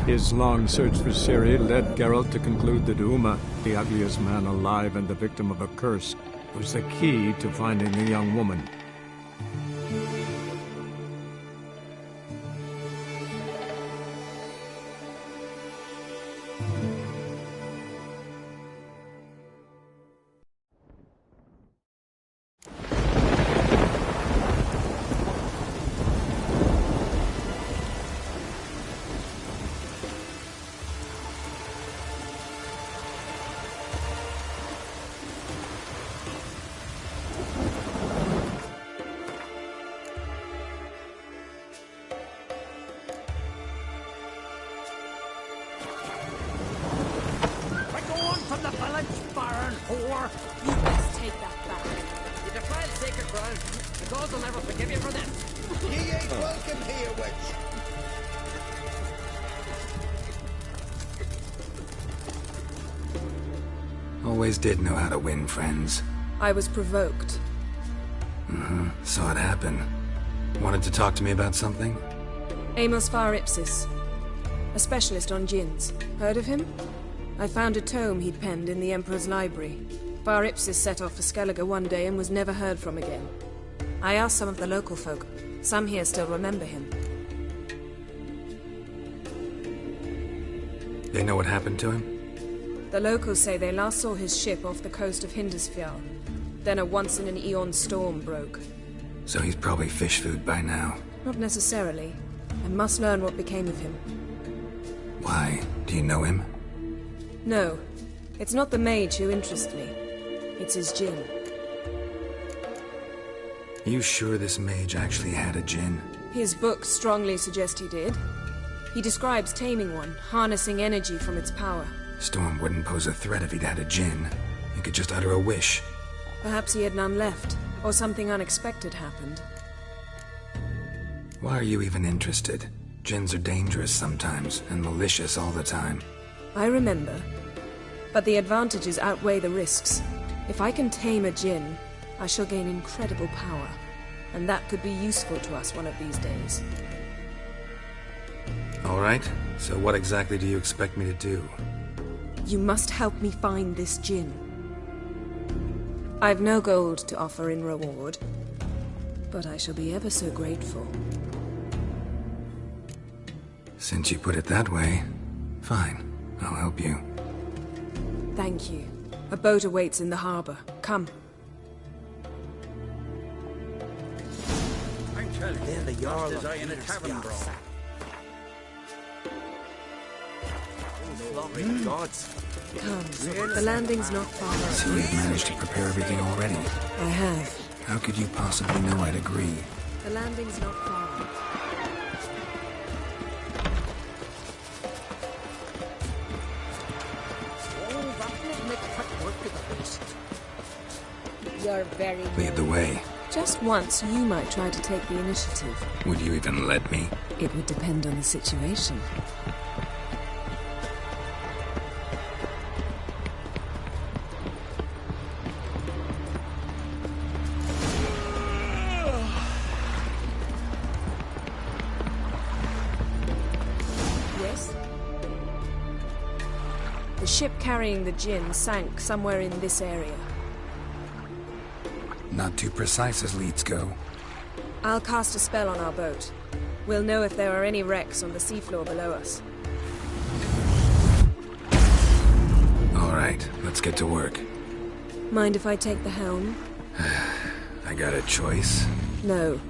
His long search for Ciri led Geralt to conclude that Uma, the ugliest man alive and the victim of a curse, was the key to finding the young woman. Always did know how to win friends. I was provoked. Saw it happen. Wanted to talk to me about something? Amos Far Ipsis. A specialist on djinns. Heard of him? I found a tome he'd penned in the Emperor's library. Far Ipsis set off for Skellige one day and was never heard from again. I asked some of the local folk. Some here still remember him. They know what happened to him? The locals say they last saw his ship off the coast of Hindisfjall. Then a once-in-an-eon storm broke. So he's probably fish food by now. Not necessarily. I must learn what became of him. Why? Do you know him? No. It's not the mage who interests me. It's his djinn. You sure this mage actually had a djinn? His books strongly suggest he did. He describes taming one, harnessing energy from its power. Storm wouldn't pose a threat if he'd had a djinn. He could just utter a wish. Perhaps he had none left, or something unexpected happened. Why are you even interested? Djinns are dangerous sometimes, and malicious all the time. I remember. But the advantages outweigh the risks. If I can tame a djinn, I shall gain incredible power. And that could be useful to us one of these days. All right. So what exactly do you expect me to do? You must help me find this djinn. I've no gold to offer in reward, but I shall be ever so grateful. Since you put it that way, fine. I'll help you. Thank you. A boat awaits in the harbor. Come. I'm telling you, They're the Jarl just as I in a tavern brawl. Glory gods. Come. The landing's not far. So you've managed to prepare everything already? I have. How could you possibly know I'd agree? The landing's not far. Oh, that would make quick work of the beast. You're very Lead the way. Just once, you might try to take the initiative. Would you even let me? It would depend on the situation. The ship carrying the djinn sank somewhere in this area. Not too precise as leads go. I'll cast a spell on our boat. We'll know if there are any wrecks on the seafloor below us. All right, let's get to work. Mind if I take the helm? I got a choice. No.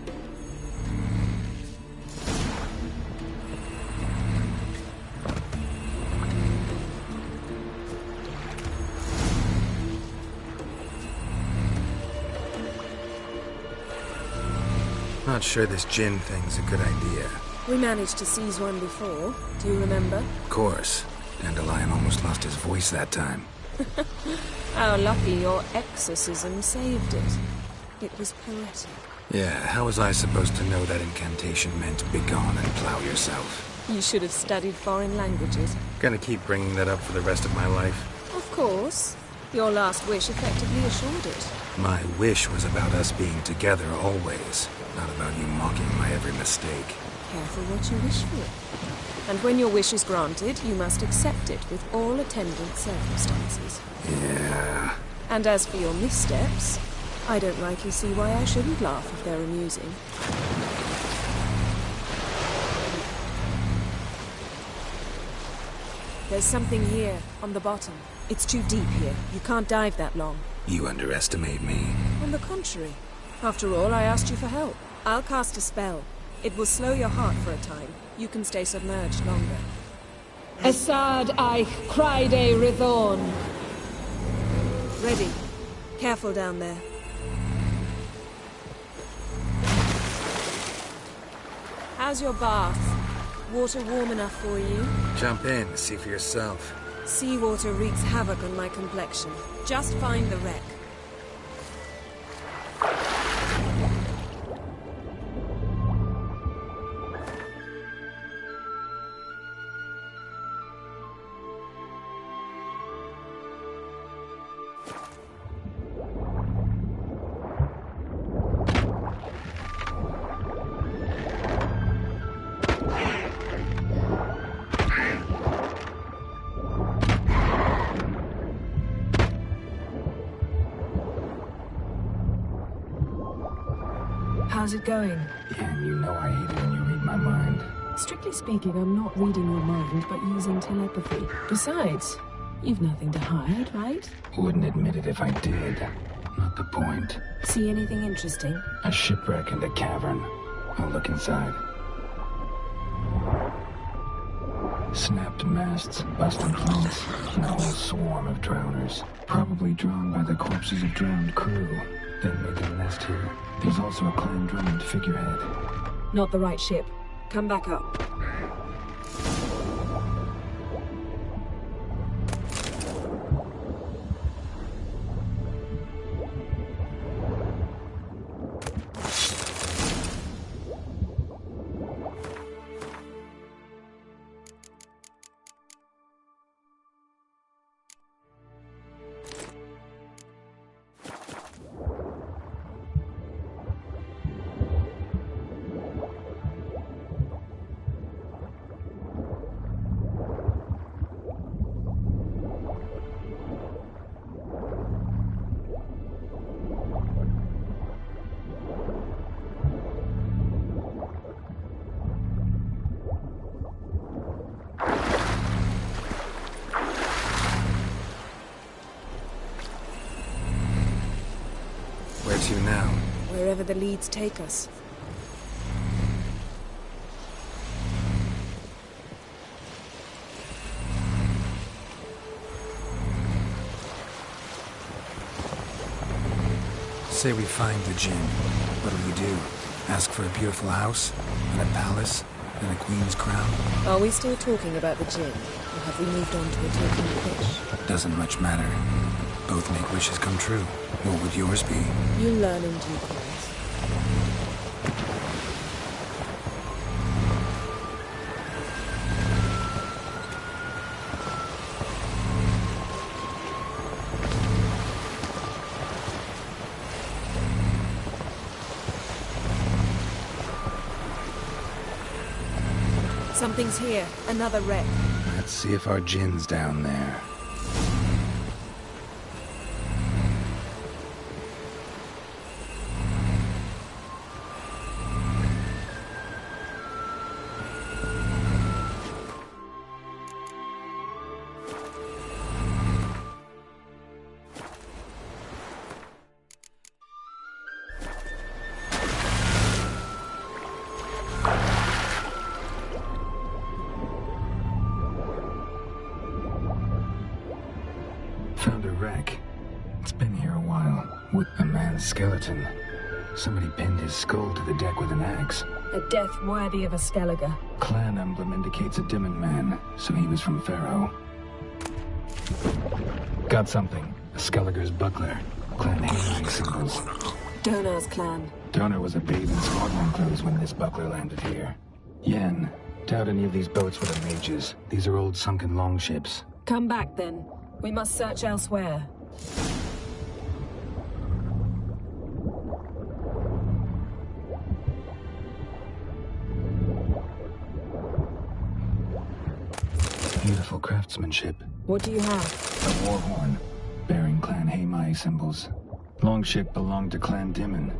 Not sure this djinn thing's a good idea. We managed to seize one before. Do you remember? Of course. Dandelion almost lost his voice that time. How lucky your exorcism saved it. It was poetic. Yeah, how was I supposed to know that incantation meant begone and plow yourself? You should have studied foreign languages. Gonna keep bringing that up for the rest of my life? Of course. Your last wish effectively assured it. My wish was about us being together always, not about you mocking my every mistake. Careful what you wish for. And when your wish is granted, you must accept it with all attendant circumstances. Yeah. And as for your missteps, I don't rightly see why I shouldn't laugh if they're amusing. There's something here, on the bottom. It's too deep here. You can't dive that long. You underestimate me. On the contrary. After all, I asked you for help. I'll cast a spell. It will slow your heart for a time. You can stay submerged longer. Assad I Cryde Rithorn. Ready. Careful down there. How's your bath? Water warm enough for you? Jump in, see for yourself. Seawater wreaks havoc on my complexion. Just find the wreck. How's it going? Yeah, you know I hate it when you read my mind. Strictly speaking, I'm not reading your mind, but using telepathy. Besides, you've nothing to hide, right? Wouldn't admit it if I did. Not the point. See anything interesting? A shipwreck and a cavern. I'll look inside. Snapped masts, busted planks, and a whole swarm of drowners. Probably drawn by the corpses of drowned crew. Then made their nest here. There's also a clan druid figurehead. Not the right ship. Come back up. Where to now? Wherever the leads take us. Say we find the Jinn. What'll you do? Ask for a beautiful house? And a palace? And a queen's crown? Are we still talking about the Jinn? Or have we moved on to a token wish? Doesn't much matter. Both make wishes come true. What would yours be? You learn in due course. Something's here. Another wreck. Let's see if our Jinn's down there. Found a wreck. It's been here a while. With a man's skeleton. Somebody pinned his skull to the deck with an axe. A death worthy of a Skellige. Clan emblem indicates a Dimmen man, so he was from Pharaoh. Got something. A Skellige's buckler. Clan hailing symbols. Donar's clan. Donor was a babe in swaddling clothes when this buckler landed here. Yen, doubt any of these boats were the mages. These are old sunken longships. Come back then. We must search elsewhere. Beautiful craftsmanship. What do you have? A war horn, bearing Clan Heimai symbols. Longship belonged to Clan Dimon.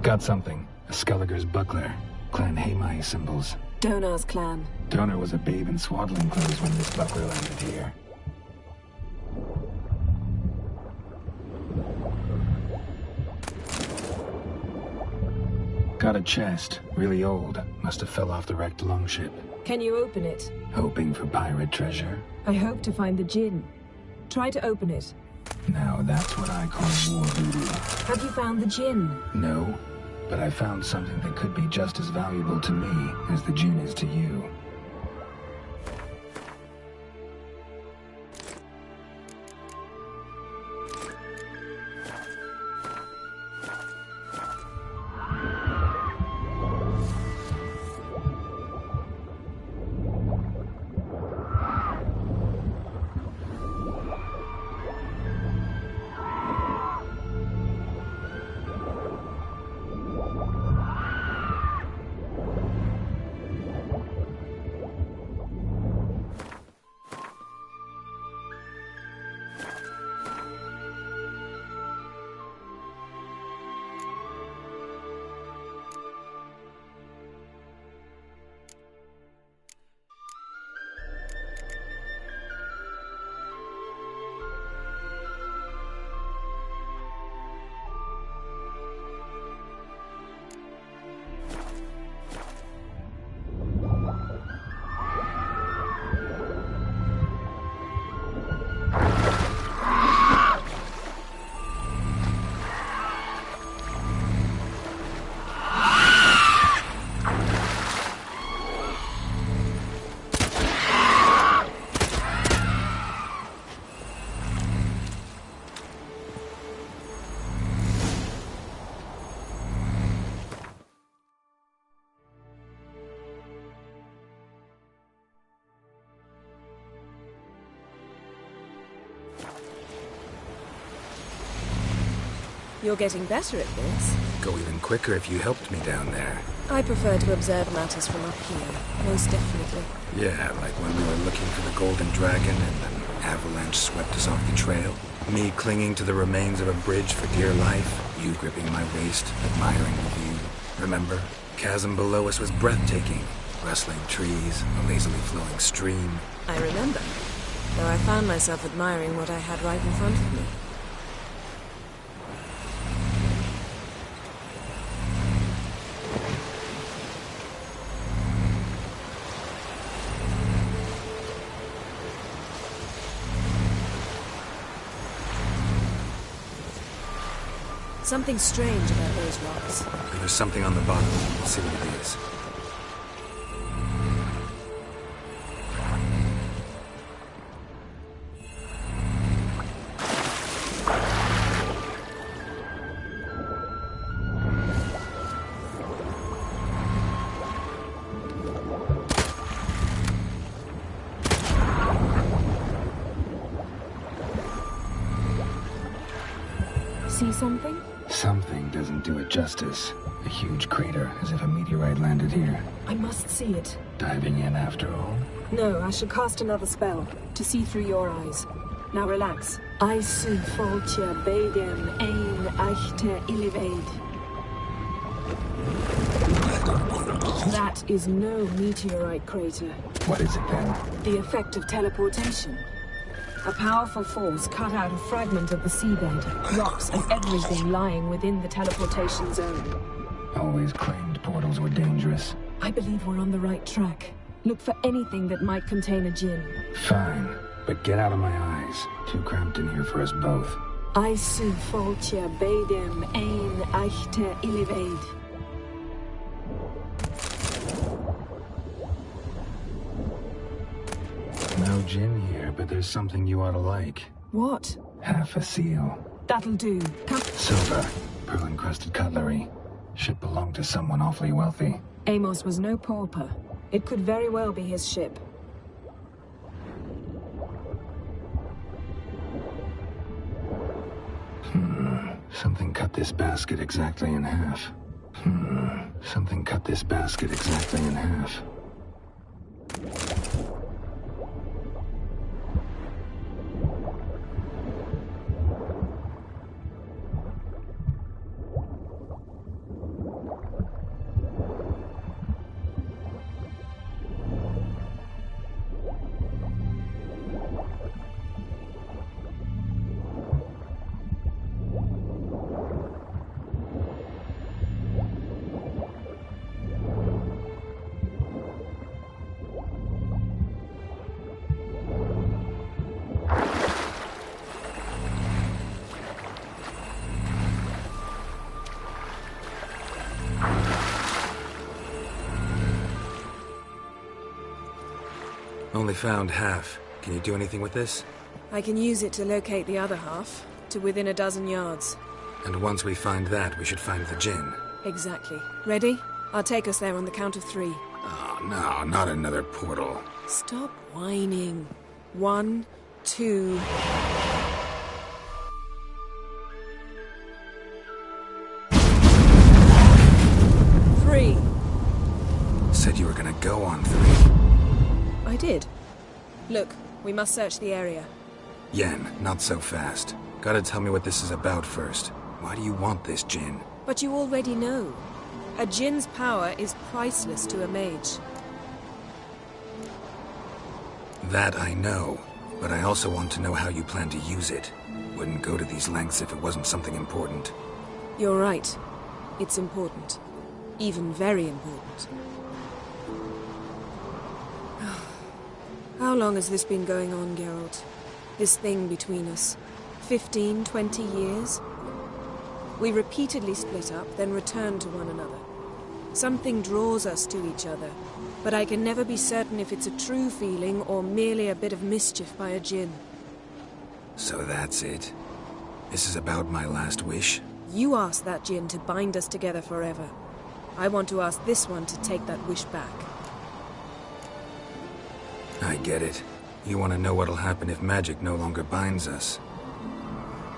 Got something. A Skelliger's buckler. Clan Heimai symbols. Donar's clan. Donor was a babe in swaddling clothes when this buckler landed here. Got a chest. Really old. Must have fell off the wrecked longship. Can you open it? Hoping for pirate treasure? I hope to find the Jinn. Try to open it. Now that's what I call war voodoo. Have you found the Jinn? No, but I found something that could be just as valuable to me as the Jinn is to you. You're getting better at this. Go even quicker if you helped me down there. I prefer to observe matters from up here, most definitely. Yeah, like when we were looking for the Golden Dragon and an avalanche swept us off the trail. Me clinging to the remains of a bridge for dear life. You gripping my waist, admiring the view. Remember? Chasm below us was breathtaking. Rustling trees, a lazily flowing stream. I remember, though I found myself admiring what I had right in front of me. Something strange about those rocks. There's something on the bottom. We'll see what it is. See something? Something doesn't do it justice. A huge crater, as if a meteorite landed here. I must see it. Diving in after all? No, I should cast another spell, to see through your eyes. Now relax. Aisu foltja beidem ein eichte iliveid. That is no meteorite crater. What is it then? The effect of teleportation. A powerful force cut out a fragment of the seabed, rocks and everything lying within the teleportation zone. Always claimed portals were dangerous. I believe we're on the right track. Look for anything that might contain a Jinn. Fine, but get out of my eyes. Too cramped in here for us both. Aisu foltja beidem ein eichte iliveid. No gin here, but there's something you ought to like. What? Half a seal. That'll do. Come. Silver. Pearl-encrusted cutlery. Ship belonged to someone awfully wealthy. Amos was no pauper. It could very well be his ship. Something cut this basket exactly in half. Something cut this basket exactly in half. Only found half. Can you do anything with this? I can use it to locate the other half, to within a dozen yards. And once we find that, we should find the gin. Exactly. Ready? I'll take us there on the count of 3. Oh, no, not another portal. Stop whining. 1, 2... Three. Said you were gonna go on 3. I did. Look, we must search the area. Yen, not so fast. Gotta tell me what this is about first. Why do you want this gin? But you already know. A djinn's power is priceless to a mage. That I know, but I also want to know how you plan to use it. Wouldn't go to these lengths if it wasn't something important. You're right. It's important. Even very important. How long has this been going on, Geralt? This thing between us? 15, 20 years? We repeatedly split up, then returned to one another. Something draws us to each other, but I can never be certain if it's a true feeling or merely a bit of mischief by a djinn. So that's it. This is about my last wish? You asked that djinn to bind us together forever. I want to ask this one to take that wish back. I get it. You want to know what'll happen if magic no longer binds us.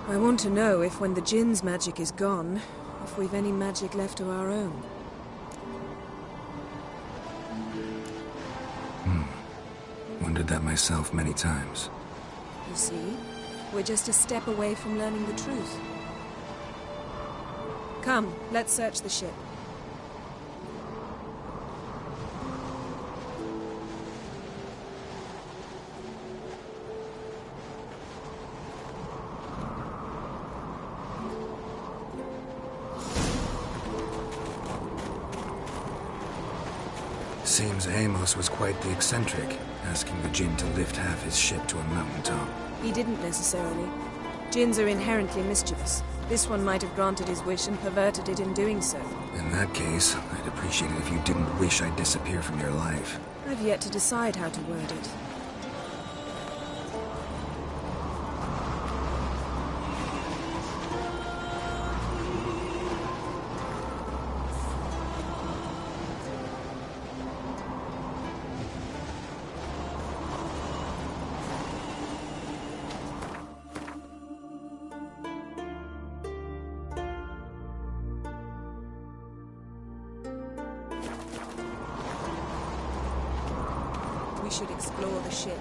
I want to know if when the djinn's magic is gone, if we've any magic left of our own. Wondered that myself many times. You see, we're just a step away from learning the truth. Come, let's search the ship. Seems Amos was quite the eccentric, asking the djinn to lift half his ship to a mountaintop. He didn't necessarily. Djinns are inherently mischievous. This one might have granted his wish and perverted it in doing so. In that case, I'd appreciate it if you didn't wish I'd disappear from your life. I've yet to decide how to word it. We should explore the ship.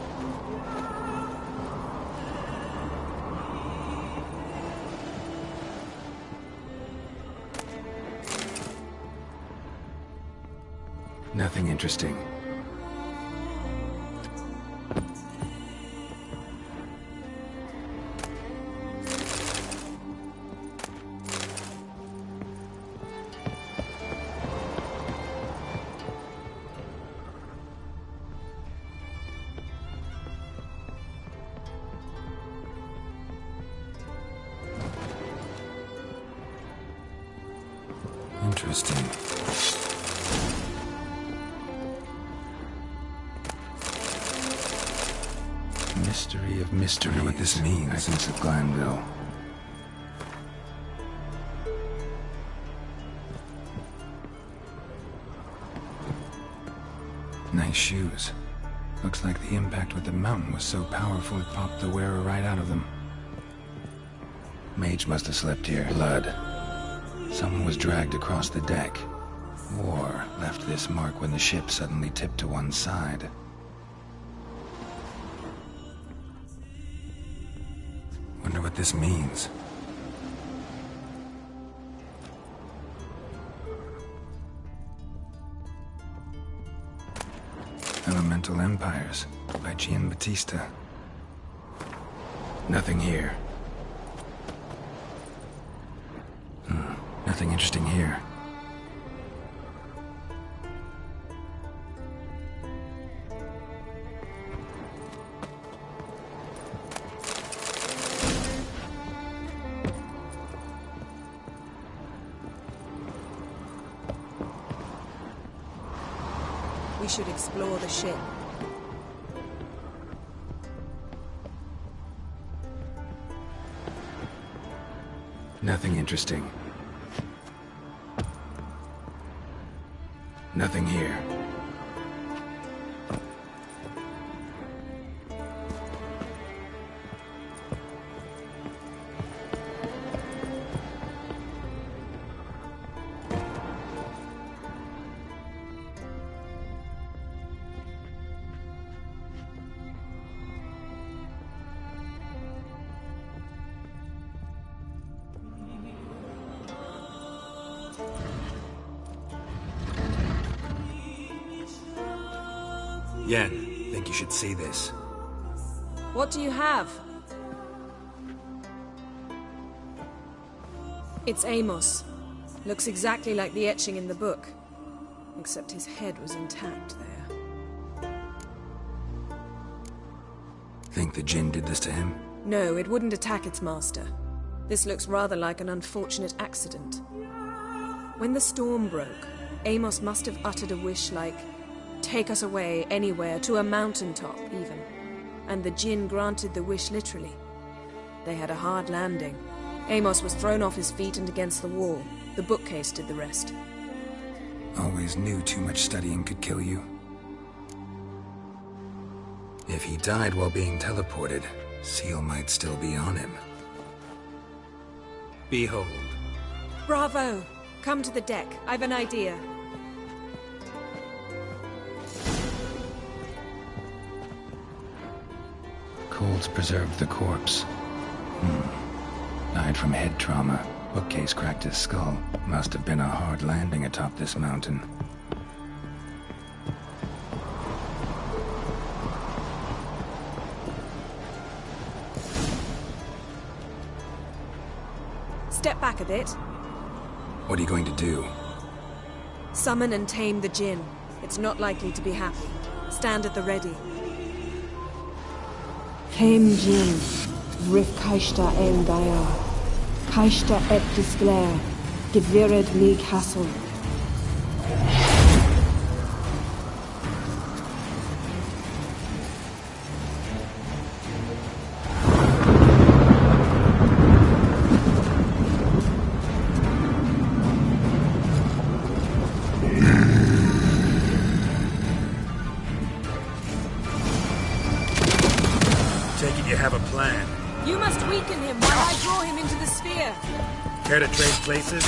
Nothing interesting. Interesting. Mystery of mysteries. I know what this means. Agnes of Glanville. Nice shoes. Looks like the impact with the mountain was so powerful it popped the wearer right out of them. Mage must have slept here. Blood. Someone was dragged across the deck. War left this mark when the ship suddenly tipped to one side. Wonder what this means. Elemental Empires by Giambattista. Nothing here. Nothing interesting here. We should explore the ship. Nothing interesting. Nothing here. Yen, think you should see this. What do you have? It's Amos. Looks exactly like the etching in the book. Except his head was intact there. Think the Jinn did this to him? No, it wouldn't attack its master. This looks rather like an unfortunate accident. When the storm broke, Amos must have uttered a wish like, "Take us away, anywhere, to a mountaintop, even." And the Jinn granted the wish literally. They had a hard landing. Amos was thrown off his feet and against the wall. The bookcase did the rest. Always knew too much studying could kill you. If he died while being teleported, Seal might still be on him. Behold. Bravo! Come to the deck. I've an idea. Cold's preserved the corpse. Died from head trauma. Bookcase cracked his skull. Must have been a hard landing atop this mountain. Step back a bit. What are you going to do? Summon and tame the Jinn. It's not likely to be happy. Stand at the ready. Came Jin, Rif Kaishta en Gaia, Kaishta et Disglair, Gevired me Castle. You have a plan. You must weaken him while I draw him into the sphere. Care to trade places?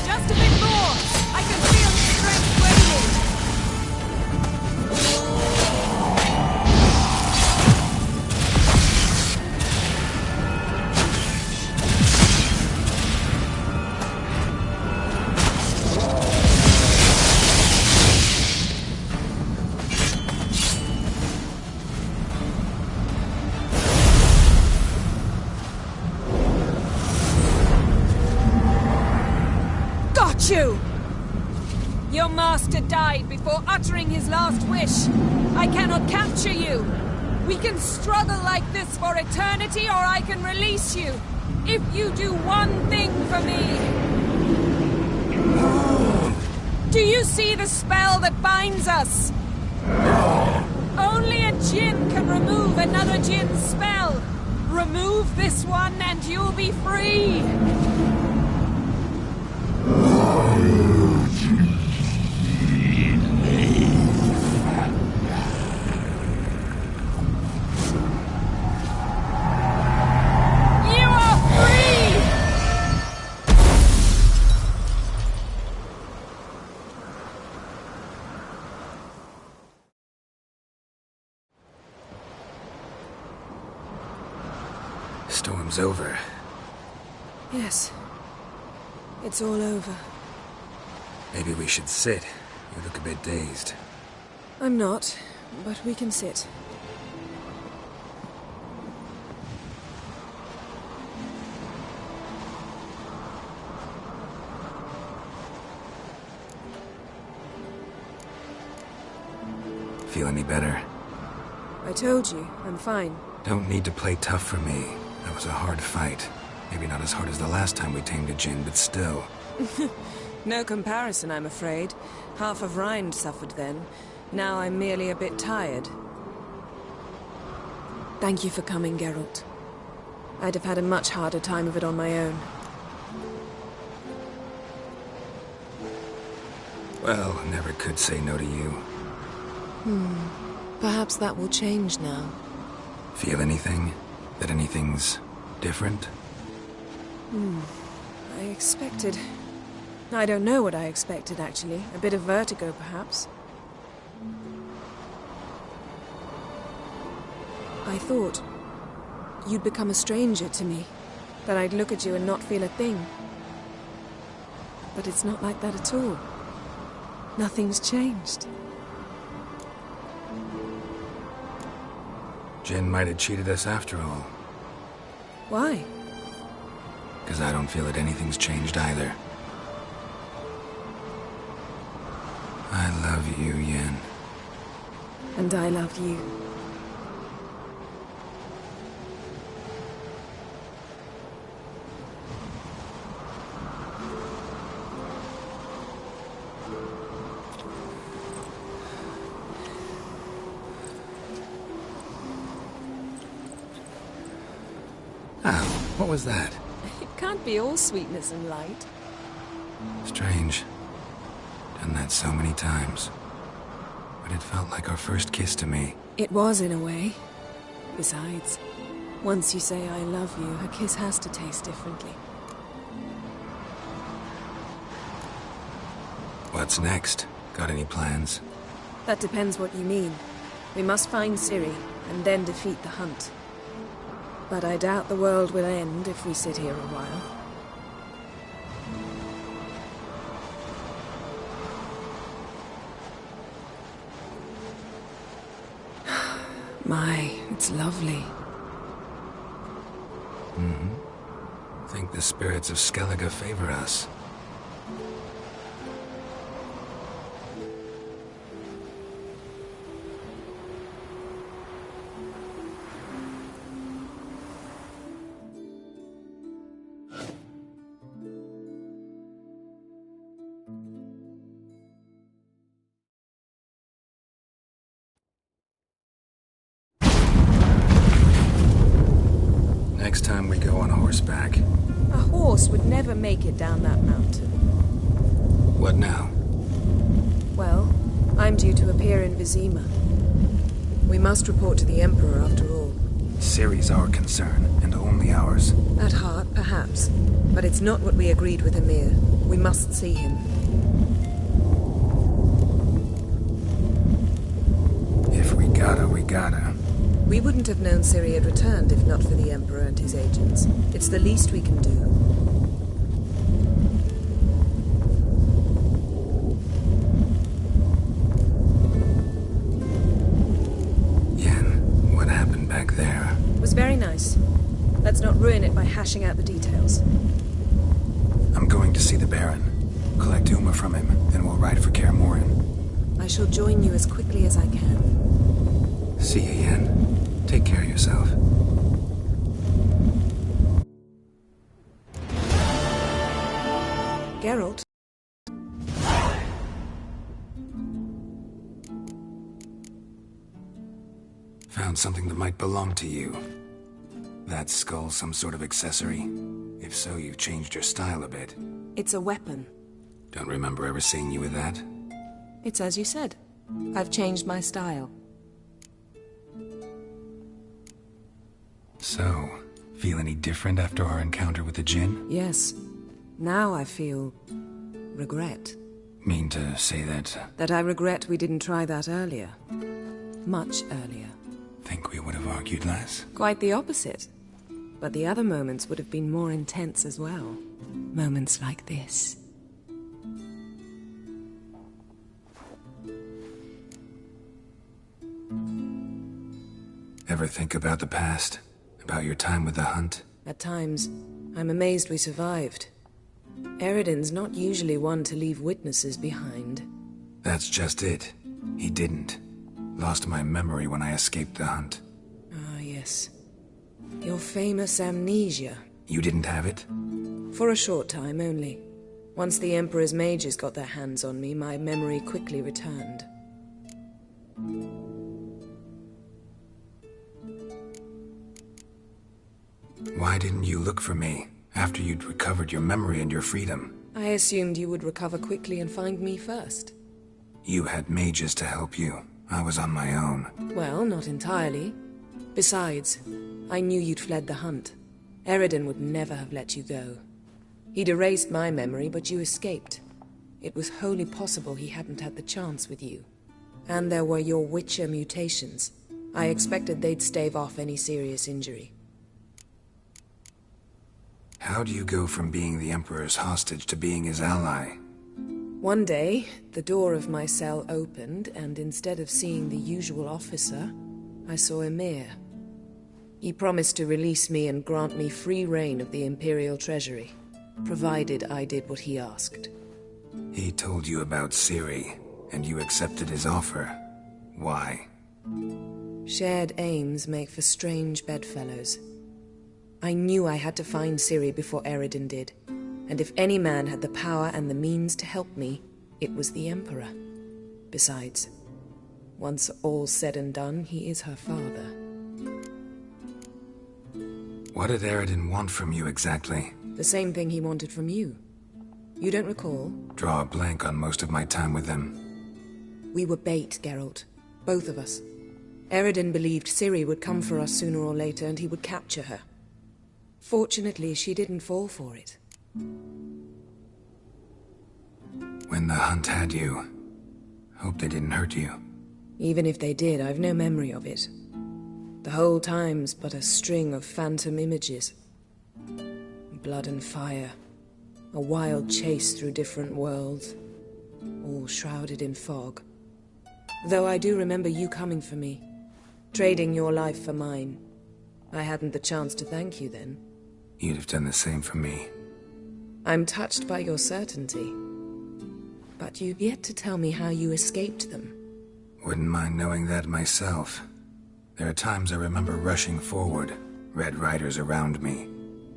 Just a bit more. I can feel his strength waning. You! Your master died before uttering his last wish. I cannot capture you. We can struggle like this for eternity, or I can release you. If you do one thing for me. Do you see the spell that binds us? Only a Jinn can remove another Jinn's spell. Remove this one and you'll be free. Storm's over. Yes. It's all over. Maybe we should sit. You look a bit dazed. I'm not, but we can sit. Feel any better? I told you, I'm fine. Don't need to play tough for me. That was a hard fight. Maybe not as hard as the last time we tamed a Jinn, but still. No comparison, I'm afraid. Half of Rind suffered then. Now I'm merely a bit tired. Thank you for coming, Geralt. I'd have had a much harder time of it on my own. Well, never could say no to you. Perhaps that will change now. Feel anything? That anything's different? I expected... I don't know what I expected, actually. A bit of vertigo, perhaps. I thought you'd become a stranger to me. That I'd look at you and not feel a thing. But it's not like that at all. Nothing's changed. Jinn might have cheated us after all. Why? Because I don't feel that anything's changed either. I love you, Yen. And I love you. Ow, what was that? It can't be all sweetness and light. Strange. Done that so many times. But it felt like our first kiss to me. It was, in a way. Besides, once you say I love you, a kiss has to taste differently. What's next? Got any plans? That depends what you mean. We must find Ciri, and then defeat the hunt. But I doubt the world will end if we sit here a while. My, it's lovely. Think the spirits of Skellige favor us. Next time we go on horseback. A horse would never make it down that mountain. What now? Well, I'm due to appear in Vizima. We must report to the Emperor after all. Ciri's our concern, and only ours. At heart, perhaps. But it's not what we agreed with Emir. We must see him. If we gotta, we gotta. We wouldn't have known Ciri had returned if not for the Emperor and his agents. It's the least we can do. Yen, what happened back there? It was very nice. Let's not ruin it by hashing out the details. I'm going to see the Baron. Collect Uma from him, then we'll ride for Kaer Morhen. I shall join you as quickly as I can. See you, Yen. Take care of yourself. Geralt? Found something that might belong to you. That skull some sort of accessory? If so, you've changed your style a bit. It's a weapon. Don't remember ever seeing you with that. It's as you said. I've changed my style. So, feel any different after our encounter with the Jinn? Yes. Now I feel... regret. Mean to say that... That I regret we didn't try that earlier. Much earlier. Think we would have argued less? Quite the opposite. But the other moments would have been more intense as well. Moments like this. Ever think about the past? About your time with the Hunt? At times, I'm amazed we survived. Eredin's not usually one to leave witnesses behind. That's just it. He didn't. Lost my memory when I escaped the Hunt. Ah, yes. Your famous amnesia. You didn't have it? For a short time only. Once the Emperor's mages got their hands on me, my memory quickly returned. Why didn't you look for me, after you'd recovered your memory and your freedom? I assumed you would recover quickly and find me first. You had mages to help you. I was on my own. Well, not entirely. Besides, I knew you'd fled the Hunt. Eredin would never have let you go. He'd erased my memory, but you escaped. It was wholly possible he hadn't had the chance with you. And there were your Witcher mutations. I expected they'd stave off any serious injury. How do you go from being the Emperor's hostage to being his ally? One day, the door of my cell opened, and instead of seeing the usual officer, I saw Emir. He promised to release me and grant me free reign of the Imperial Treasury, provided I did what he asked. He told you about Ciri, and you accepted his offer. Why? Shared aims make for strange bedfellows. I knew I had to find Ciri before Eredin did, and if any man had the power and the means to help me, it was the Emperor. Besides, once all's said and done, he is her father. What did Eredin want from you exactly? The same thing he wanted from you. You don't recall? Draw a blank on most of my time with him. We were bait, Geralt. Both of us. Eredin believed Ciri would come for us sooner or later, and he would capture her. Fortunately, she didn't fall for it. When the Hunt had you, hope they didn't hurt you. Even if they did, I've no memory of it. The whole time's but a string of phantom images. Blood and fire. A wild chase through different worlds. All shrouded in fog. Though I do remember you coming for me. Trading your life for mine. I hadn't the chance to thank you then. You'd have done the same for me. I'm touched by your certainty. But you've yet to tell me how you escaped them. Wouldn't mind knowing that myself. There are times I remember rushing forward, Red Riders around me.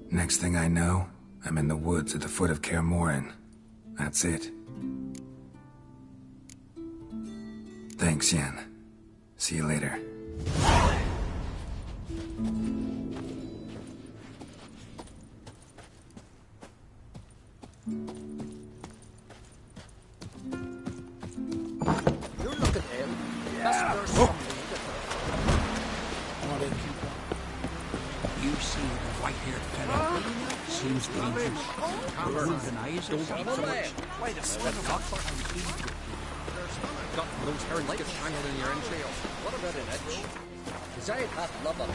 Next thing I know, I'm in the woods at the foot of Kaer Morhen. That's it. Thanks, Yen. See you later. You look at him. That's there's something. You see the white-haired fella? Seems dangerous. Wolves and eyes. Don't eat so much. Wait a minute. Got those herons get tangled in your entrails. What about an itch? Because I'd have love of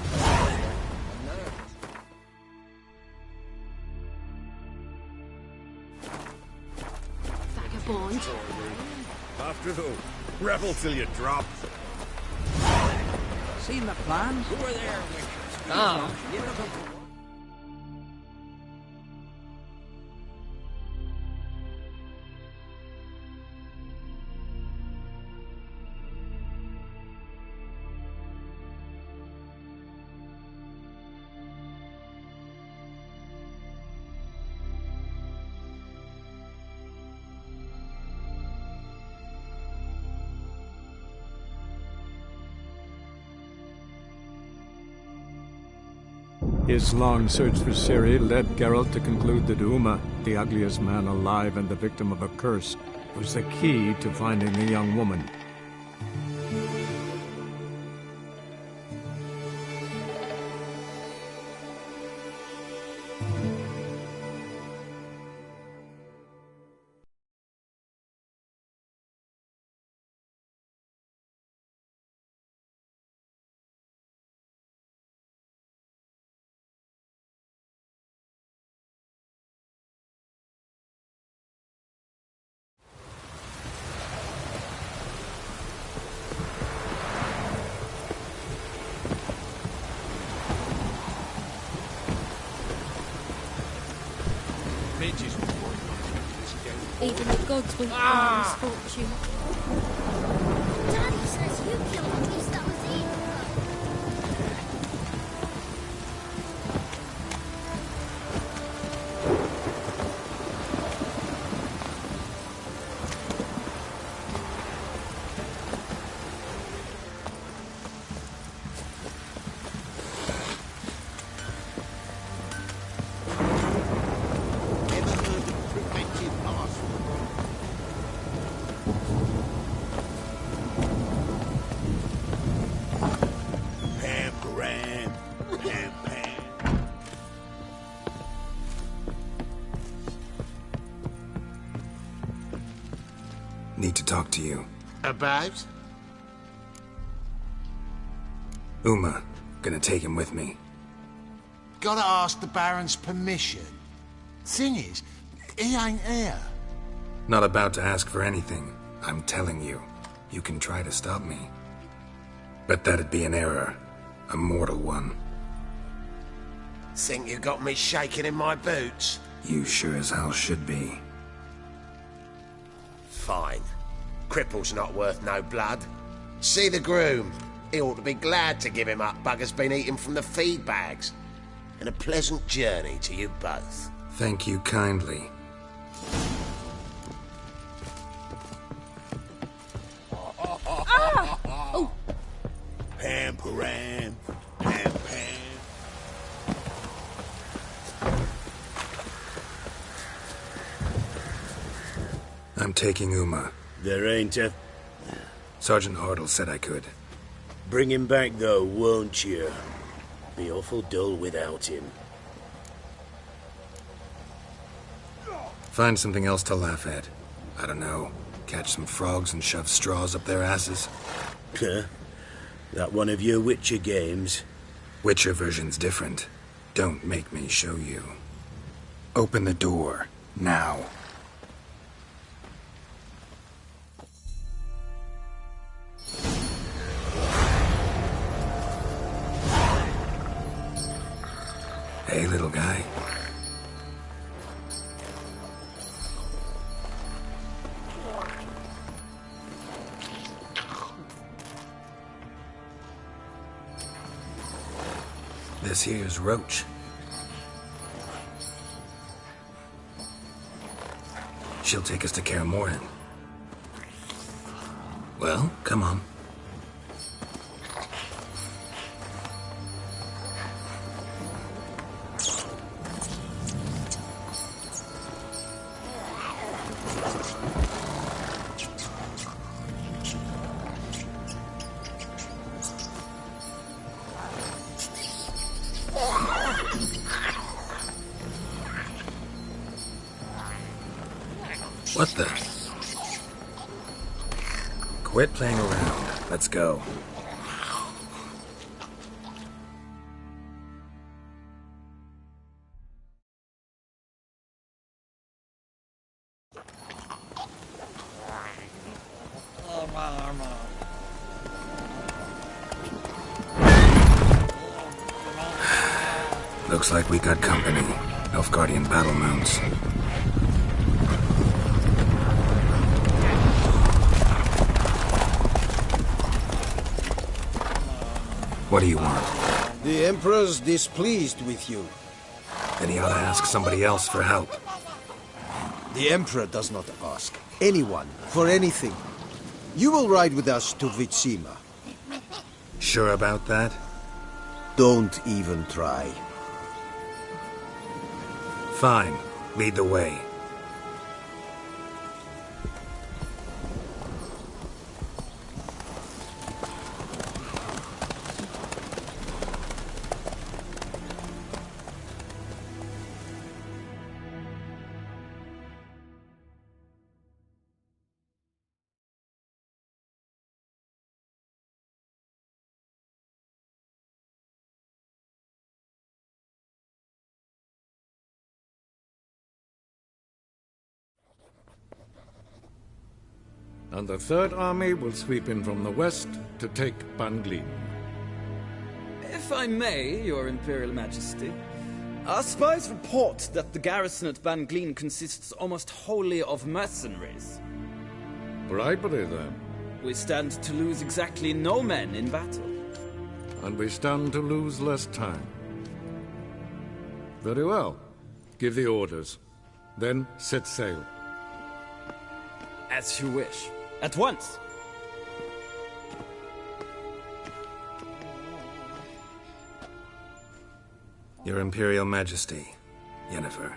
Vagabond. After though, rebel till you drop. Seen the plans? Who are there? Ah. His long search for Ciri led Geralt to conclude that Uma, the ugliest man alive and the victim of a curse, was the key to finding the young woman. Even the gods wouldn't find misfortune. Daddy says you killed the beast that was eating her. Need to talk to you. About? Uma. Gonna take him with me. Gotta ask the Baron's permission. Thing is, he ain't here. Not about to ask for anything. I'm telling you. You can try to stop me. But that'd be an error. A mortal one. Think you got me shaking in my boots? You sure as hell should be. Fine. Cripple's not worth no blood. See the groom. He ought to be glad to give him up. Bugger's been eating from the feed bags. And a pleasant journey to you both. Thank you kindly. Oh! Pam, param, pam, pam. I'm taking Uma. There ain't a... Sergeant Hartle said I could. Bring him back, though, won't you? Be awful dull without him. Find something else to laugh at. I don't know. Catch some frogs and shove straws up their asses. Huh? That one of your Witcher games? Witcher version's different. Don't make me show you. Open the door. Now. Hey, little guy. This here's Roach. She'll take us to Kaer Morhen. Well, come on. What the? Quit playing around. Let's go. Looks like we got company. Nilfgaardian battle mounts. What do you want? The Emperor's displeased with you. Then he ought to ask somebody else for help. The Emperor does not ask anyone for anything. You will ride with us to Vitsima. Sure about that? Don't even try. Fine. Lead the way. And the Third Army will sweep in from the west to take Ban Glin. If I may, Your Imperial Majesty, our spies report that the garrison at Ban Glin consists almost wholly of mercenaries. Bribery, then. We stand to lose exactly no men in battle. And we stand to lose less time. Very well. Give the orders. Then set sail. As you wish. At once! Your Imperial Majesty, Yennefer.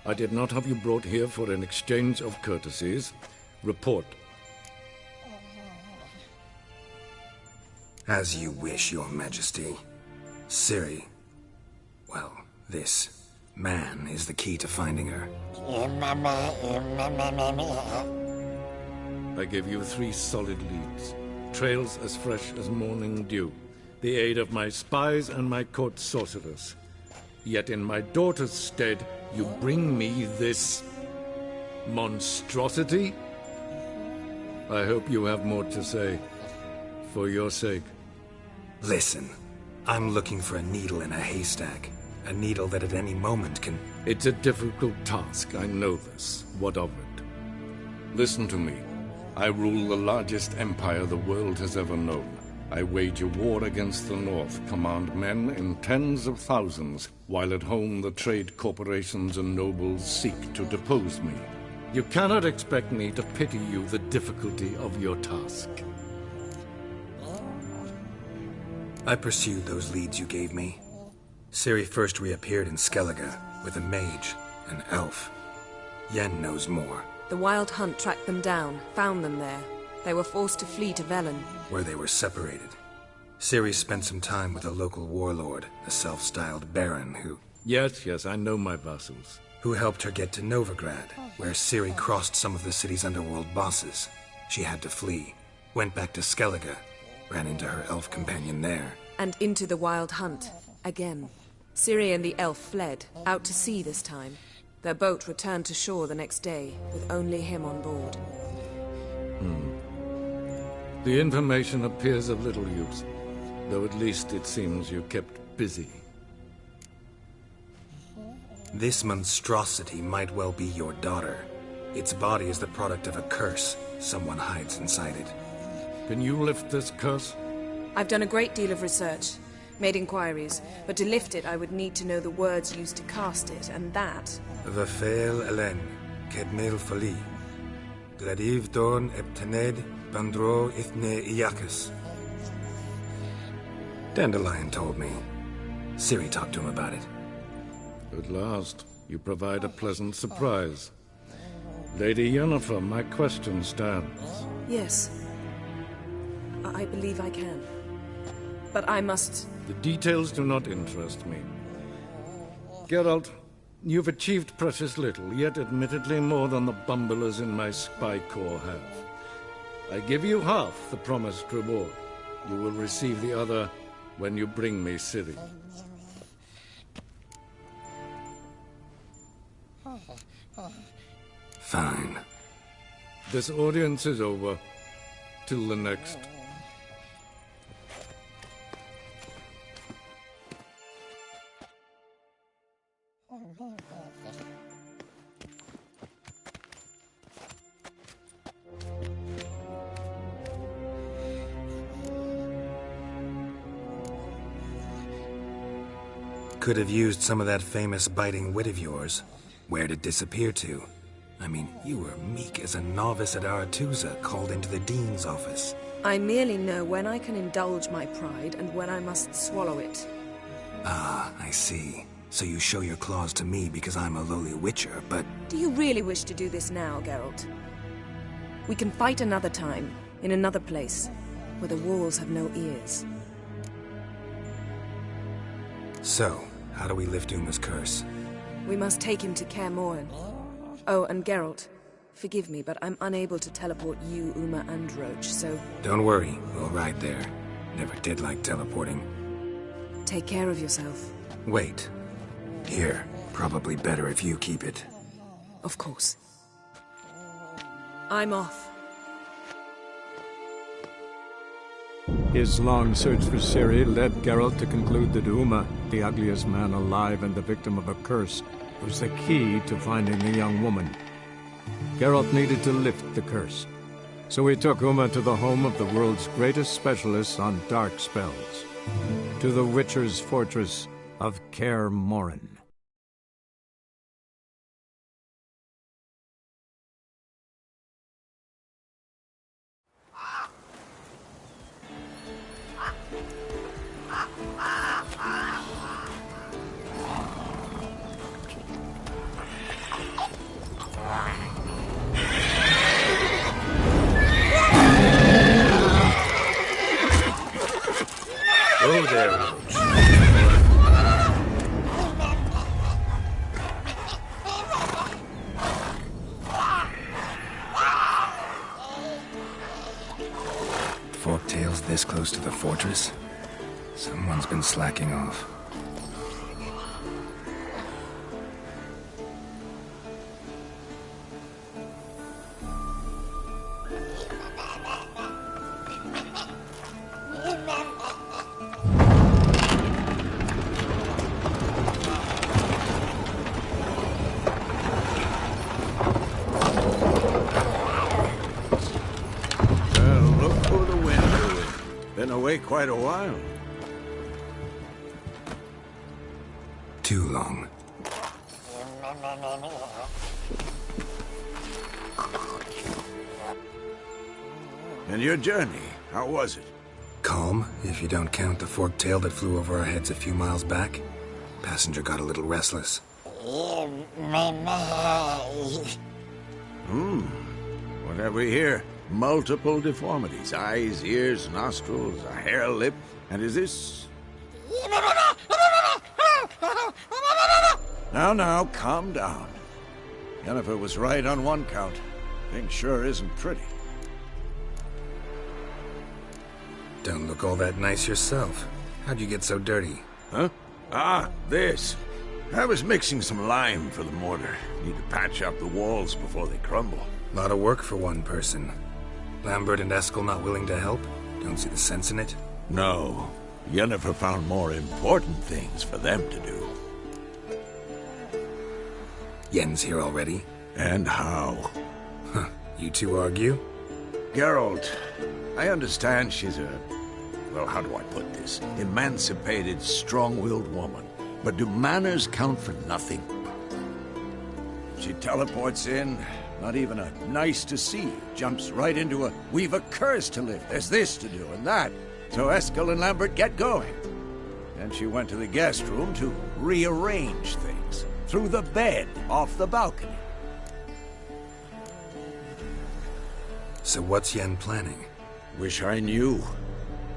I did not have you brought here for an exchange of courtesies. Report. As you wish, Your Majesty. Ciri. Well, this man is the key to finding her. I give you 3 solid leads. Trails as fresh as morning dew. The aid of my spies and my court sorcerers. Yet in my daughter's stead, you bring me this monstrosity? I hope you have more to say. For your sake. Listen, I'm looking for a needle in a haystack. A needle that at any moment can... It's a difficult task, I know this. What of it? Listen to me. I rule the largest empire the world has ever known. I wage a war against the North, command men in tens of thousands, while at home the trade corporations and nobles seek to depose me. You cannot expect me to pity you the difficulty of your task. I pursued those leads you gave me. Ciri first reappeared in Skellige with a mage, an elf. Yen knows more. The Wild Hunt tracked them down, found them there. They were forced to flee to Velen, where they were separated. Ciri spent some time with a local warlord, a self-styled baron who... Yes, I know my vassals. Who helped her get to Novigrad, where Ciri crossed some of the city's underworld bosses. She had to flee, went back to Skellige, ran into her elf companion there. And into the Wild Hunt, again. Ciri and the elf fled, out to sea this time. Their boat returned to shore the next day, with only him on board. The information appears of little use, though at least it seems you kept busy. This monstrosity might well be your daughter. Its body is the product of a curse someone hides inside it. Can you lift this curse? I've done a great deal of research, made inquiries, but to lift it I would need to know the words used to cast it, and that... Vafel Elen, Kedmel Fali, Gladiv Dorn Eptened, Bandro Ithne Iacus. Dandelion told me. Ciri talked to him about it. At last, you provide a pleasant surprise. Lady Yennefer, my question stands. Yes. I believe I can. But I must... The details do not interest me. Geralt, you've achieved precious little, yet admittedly more than the bumblers in my spy corps have. I give you half the promised reward. You will receive the other when you bring me Ciri. Fine. This audience is over. Till the next. Could have used some of that famous biting wit of yours. Where'd it disappear to? I mean, you were meek as a novice at Aretuza called into the Dean's office. I merely know when I can indulge my pride and when I must swallow it. Ah, I see. So you show your claws to me because I'm a lowly witcher, but... Do you really wish to do this now, Geralt? We can fight another time, in another place, where the walls have no ears. So, how do we lift Uma's curse? We must take him to Kaer Morhen. Oh, and Geralt, forgive me, but I'm unable to teleport you, Uma, and Roach, so... Don't worry, we'll ride there. Never did like teleporting. Take care of yourself. Wait. Here. Probably better if you keep it. Of course. I'm off. His long search for Ciri led Geralt to conclude that Uma, the ugliest man alive and the victim of a curse, was the key to finding the young woman. Geralt needed to lift the curse, so he took Uma to the home of the world's greatest specialists on dark spells, to the Witcher's fortress of Kaer Morhen. Oh, there, Roach. Forktail's this close to the fortress? Someone's been slacking off. Quite a while. Too long. And your journey, how was it? Calm, if you don't count the forktail that flew over our heads a few miles back. Passenger got a little restless. What have we here? Multiple deformities. Eyes, ears, nostrils, a hair lip. And is this... Now, calm down. Yennefer was right on one count. Thing sure isn't pretty. Don't look all that nice yourself. How'd you get so dirty? Huh? Ah, this. I was mixing some lime for the mortar. Need to patch up the walls before they crumble. Lot of work for one person. Lambert and Eskel not willing to help? Don't see the sense in it? No. Yennefer found more important things for them to do. Yen's here already? And how? Huh. You two argue? Geralt, I understand she's a... well, how do I put this? Emancipated, strong-willed woman. But do manners count for nothing? She teleports in, not even a nice to see. Jumps right into a, we've a curse to lift, there's this to do and that. So Eskel and Lambert get going. Then she went to the guest room to rearrange things. Through the bed, off the balcony. So what's Yen planning? Wish I knew.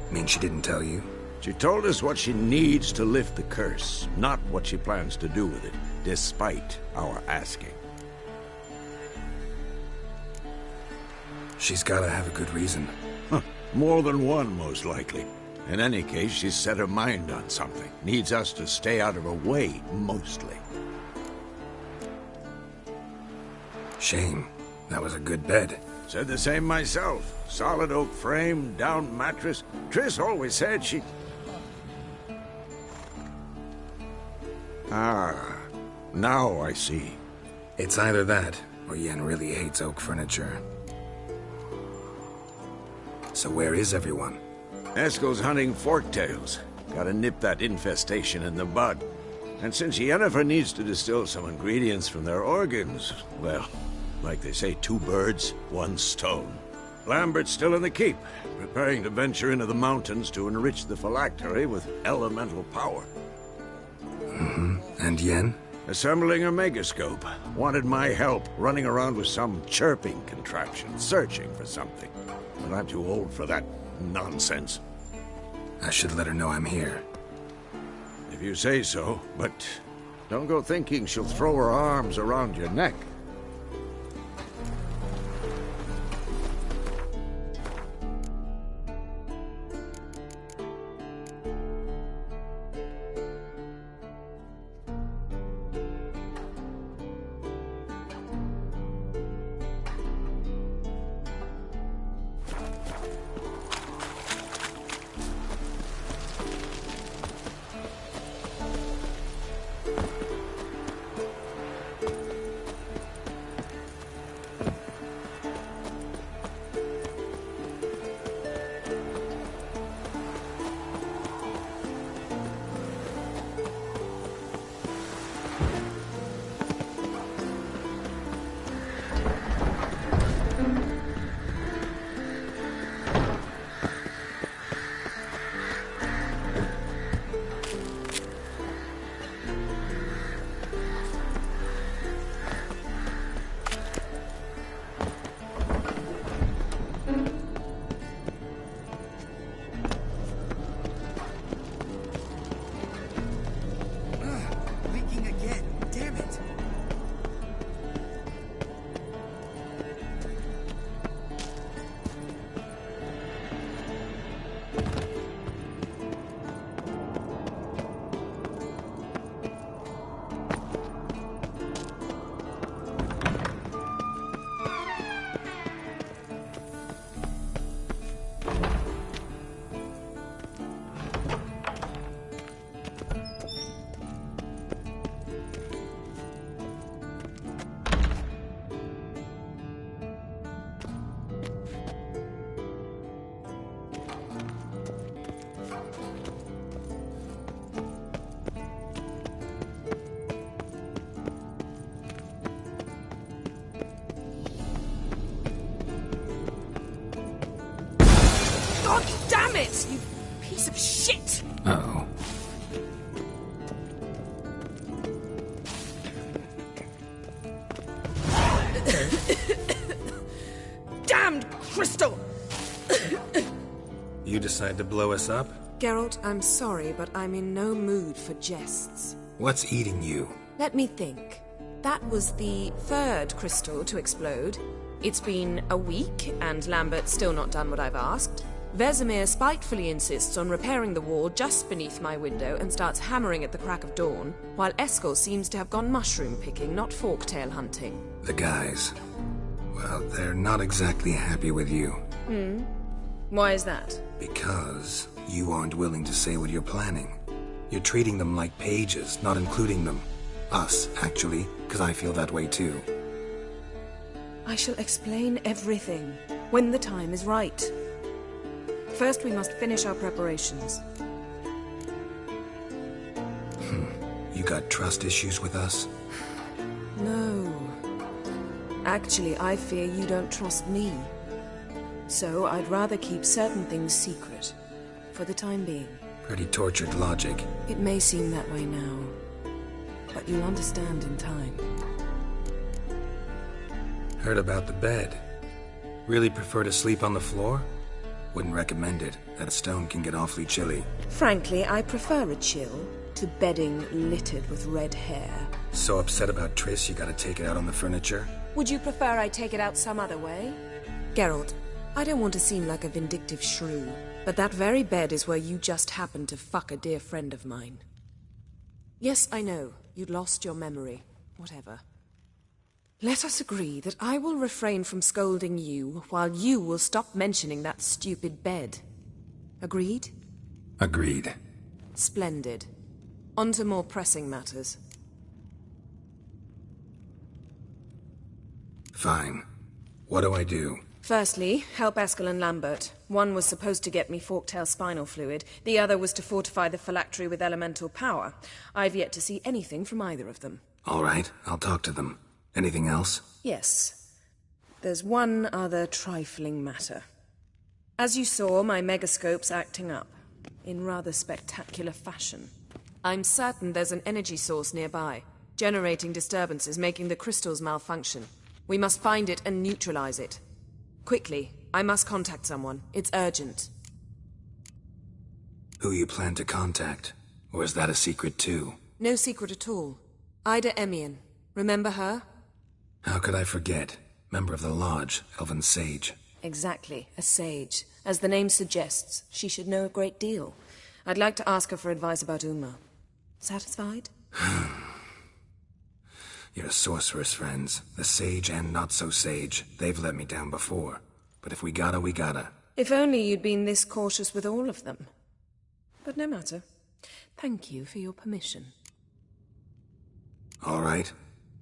Mean she didn't tell you? She told us what she needs to lift the curse, not what she plans to do with it, despite our asking. She's gotta have a good reason. Huh. More than one, most likely. In any case, she's set her mind on something. Needs us to stay out of her way, mostly. Shame. That was a good bed. Said the same myself. Solid oak frame, down mattress. Triss always said she... Ah, now I see. It's either that, or Yen really hates oak furniture. So where is everyone? Eskel's hunting forktails. Gotta nip that infestation in the bud. And since Yennefer needs to distill some ingredients from their organs, well, like they say, 2 birds, 1 stone. Lambert's still in the keep, preparing to venture into the mountains to enrich the phylactery with elemental power. And Yen? Assembling a megascope. Wanted my help running around with some chirping contraption, searching for something. But I'm too old for that nonsense. I should let her know I'm here. If you say so, but don't go thinking she'll throw her arms around your neck. God damn it, you piece of shit! Uh-oh. Damned crystal! You decide to blow us up? Geralt, I'm sorry, but I'm in no mood for jests. What's eating you? Let me think. That was the third crystal to explode. It's been a week, and Lambert's still not done what I've asked. Vesemir spitefully insists on repairing the wall just beneath my window and starts hammering at the crack of dawn, while Eskel seems to have gone mushroom picking, not forktail hunting. The guys. Well, they're not exactly happy with you. Why is that? Because you aren't willing to say what you're planning. You're treating them like pages, not including them. Us, actually, because I feel that way too. I shall explain everything, when the time is right. First, we must finish our preparations. You got trust issues with us? No. Actually, I fear you don't trust me. So, I'd rather keep certain things secret, for the time being. Pretty tortured logic. It may seem that way now, but you'll understand in time. Heard about the bed. Really prefer to sleep on the floor? Wouldn't recommend it. That stone can get awfully chilly. Frankly, I prefer a chill to bedding littered with red hair. So upset about Triss you gotta take it out on the furniture? Would you prefer I take it out some other way? Geralt, I don't want to seem like a vindictive shrew, but that very bed is where you just happened to fuck a dear friend of mine. Yes, I know. You'd lost your memory. Whatever. Let us agree that I will refrain from scolding you, while you will stop mentioning that stupid bed. Agreed? Agreed. Splendid. On to more pressing matters. Fine. What do I do? Firstly, help Eskel and Lambert. One was supposed to get me forktail spinal fluid, the other was to fortify the phylactery with elemental power. I've yet to see anything from either of them. All right, I'll talk to them. Anything else? Yes. there's one other trifling matter. As you saw, my megascope's acting up, in rather spectacular fashion. I'm certain there's an energy source nearby, generating disturbances, making the crystals malfunction. We must find it and neutralize it. Quickly, I must contact someone. It's urgent. Who you plan to contact? Or is that a secret too? No secret at all. Ida Emian. Remember her? How could I forget? Member of the Lodge, Elven Sage. Exactly, a sage. As the name suggests, she should know a great deal. I'd like to ask her for advice about Uma. Satisfied? Your sorceress friends, the sage and not-so-sage, they've let me down before. But if we gotta, we gotta. If only you'd been this cautious with all of them. But no matter. Thank you for your permission. All right.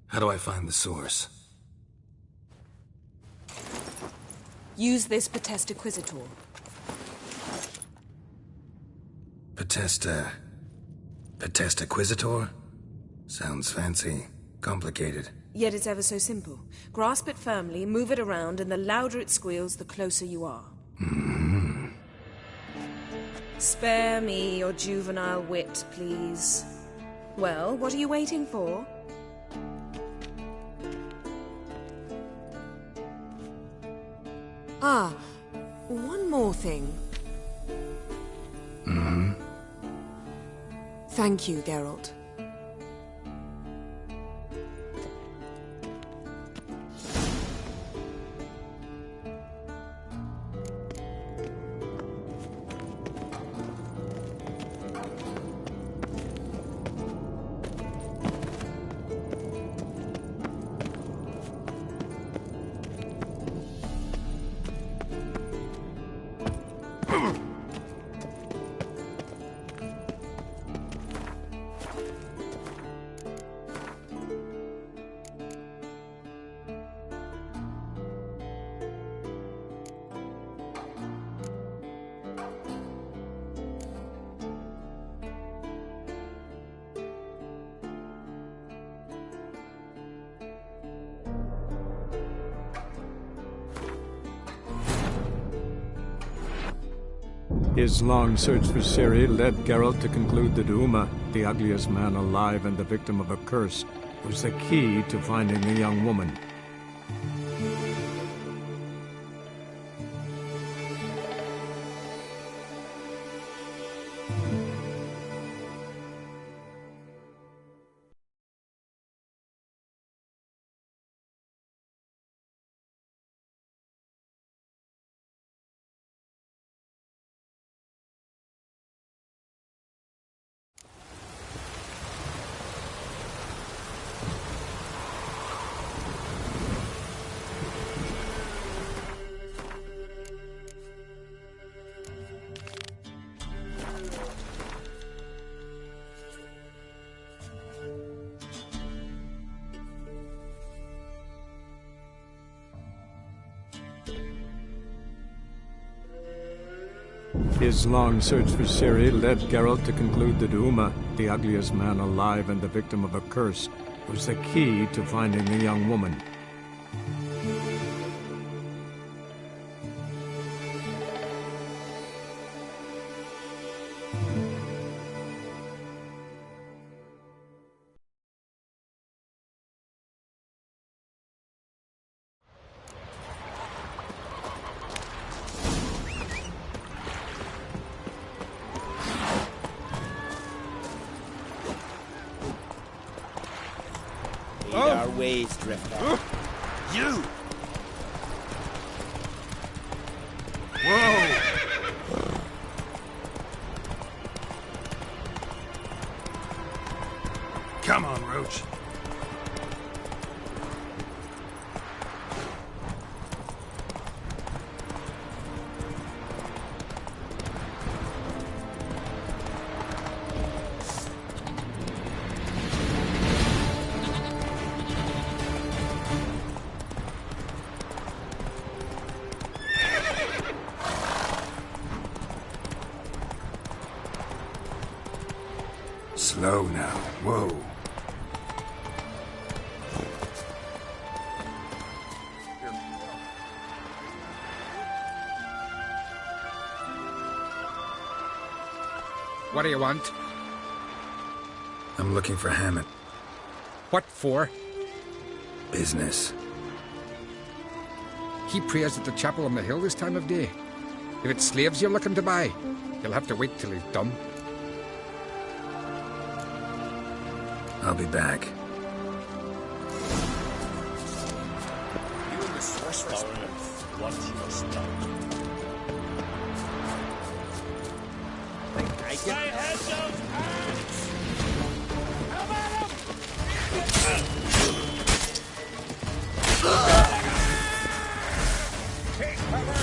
How do I find the source? Use this Potesta Quisitor. Potesta Quisitor? Sounds fancy. Complicated. Yet it's ever so simple. Grasp it firmly, move it around, and the louder it squeals, the closer you are. Mm-hmm. Spare me your juvenile wit, please. Well, what are you waiting for? Ah, one more thing. Mm-hmm. Thank you, Geralt. His long search for Ciri led Geralt to conclude that Uma, the ugliest man alive and the victim of a curse, was the key to finding the young woman. His long search for Ciri led Geralt to conclude that Uma, the ugliest man alive and the victim of a curse, was the key to finding the young woman. Our ways, Drifter. You! Whoa! Come on, Roach. Slow now. Whoa. What do you want? I'm looking for Hammett. What for? Business. He prays at the chapel on the hill this time of day. If it's slaves you're looking to buy, you'll have to wait till he's done. I'll be back. You and the sorceress both want your stuff. I had those hands! Come at him! Take cover!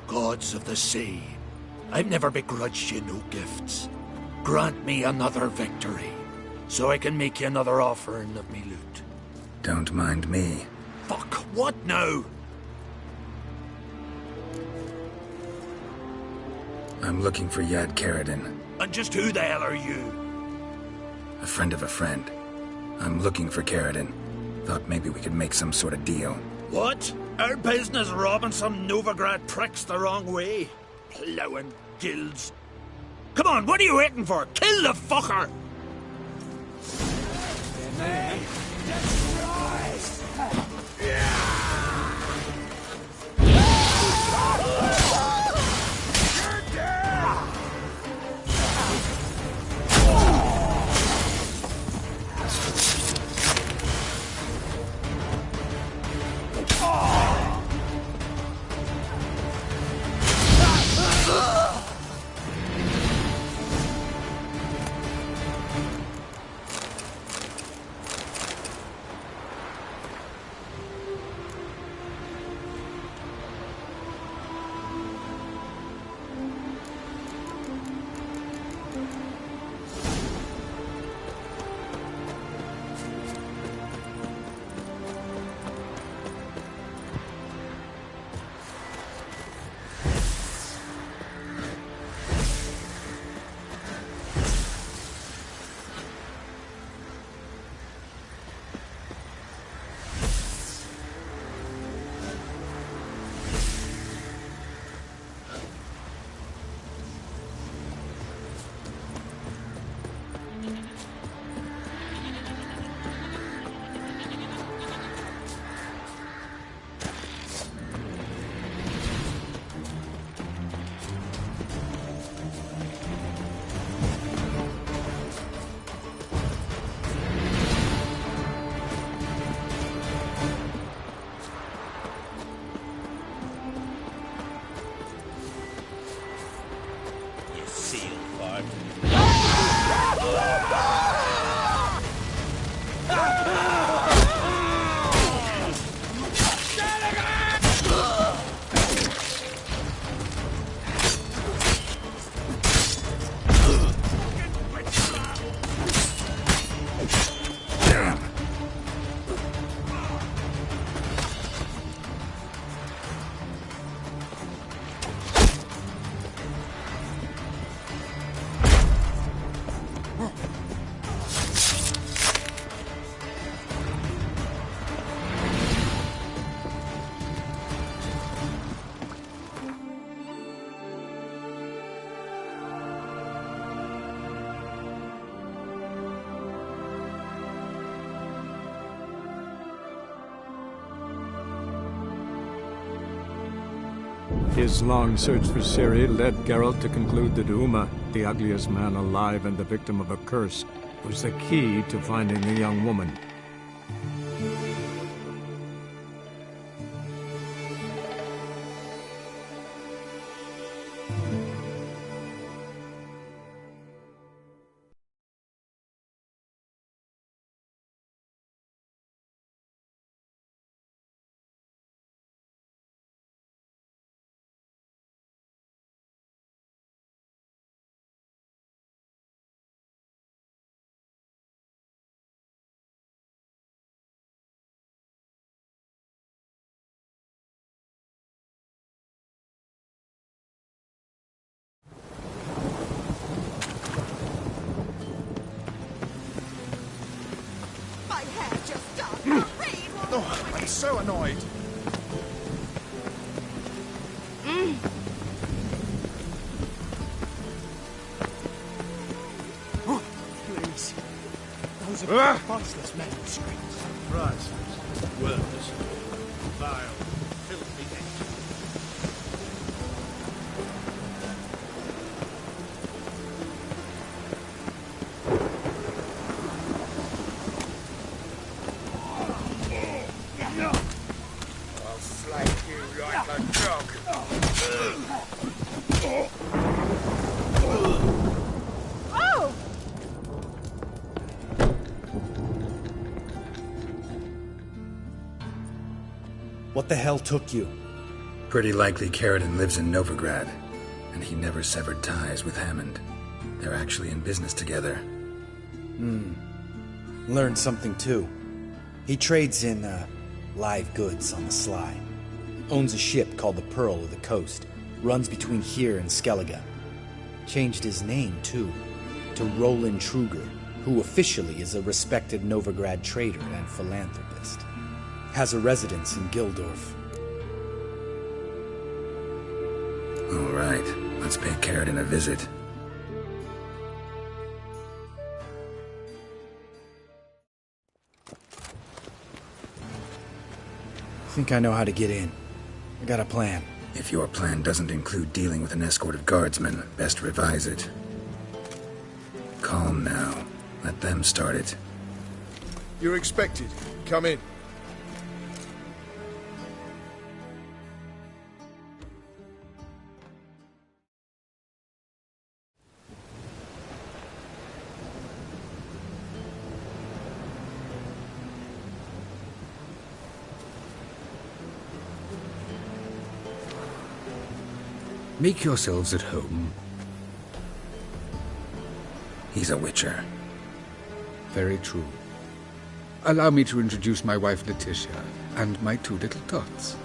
Gods of the sea, I've never begrudged you no gifts. Grant me another victory, so I can make you another offering of me loot. Don't mind me. Fuck, what now? I'm looking for Yad Karadin. And just who the hell are you? A friend of a friend. I'm looking for Karadin. Thought maybe we could make some sort of deal. What? Our business robbing some Novigrad pricks the wrong way? Plowing guilds. Come on, what are you waiting for? Kill the fucker! His long search for Ciri led Geralt to conclude that Uma, the ugliest man alive and the victim of a curse, was the key to finding the young woman. Oh, I'm so annoyed. Oh, please. Those are priceless manuscripts. Priceless. Worthless. Vile. Filthy empty. What the hell took you? Pretty likely Caridin lives in Novigrad, and he never severed ties with Hammond. They're actually in business together. Learned something too. He trades in, live goods on the sly. Owns a ship called the Pearl of the Coast. Runs between here and Skellige. Changed his name, too, to Roland Truger, who officially is a respected Novigrad trader and philanthropist. Has a residence in Gildorf. All right, let's pay Caridin a visit. Think I know how to get in. I got a plan. If your plan doesn't include dealing with an escort of guardsmen, best revise it. Calm now. Let them start it. You're expected. Come in. Make yourselves at home. He's a witcher. Very true. Allow me to introduce my wife, Letitia, and my two little tots.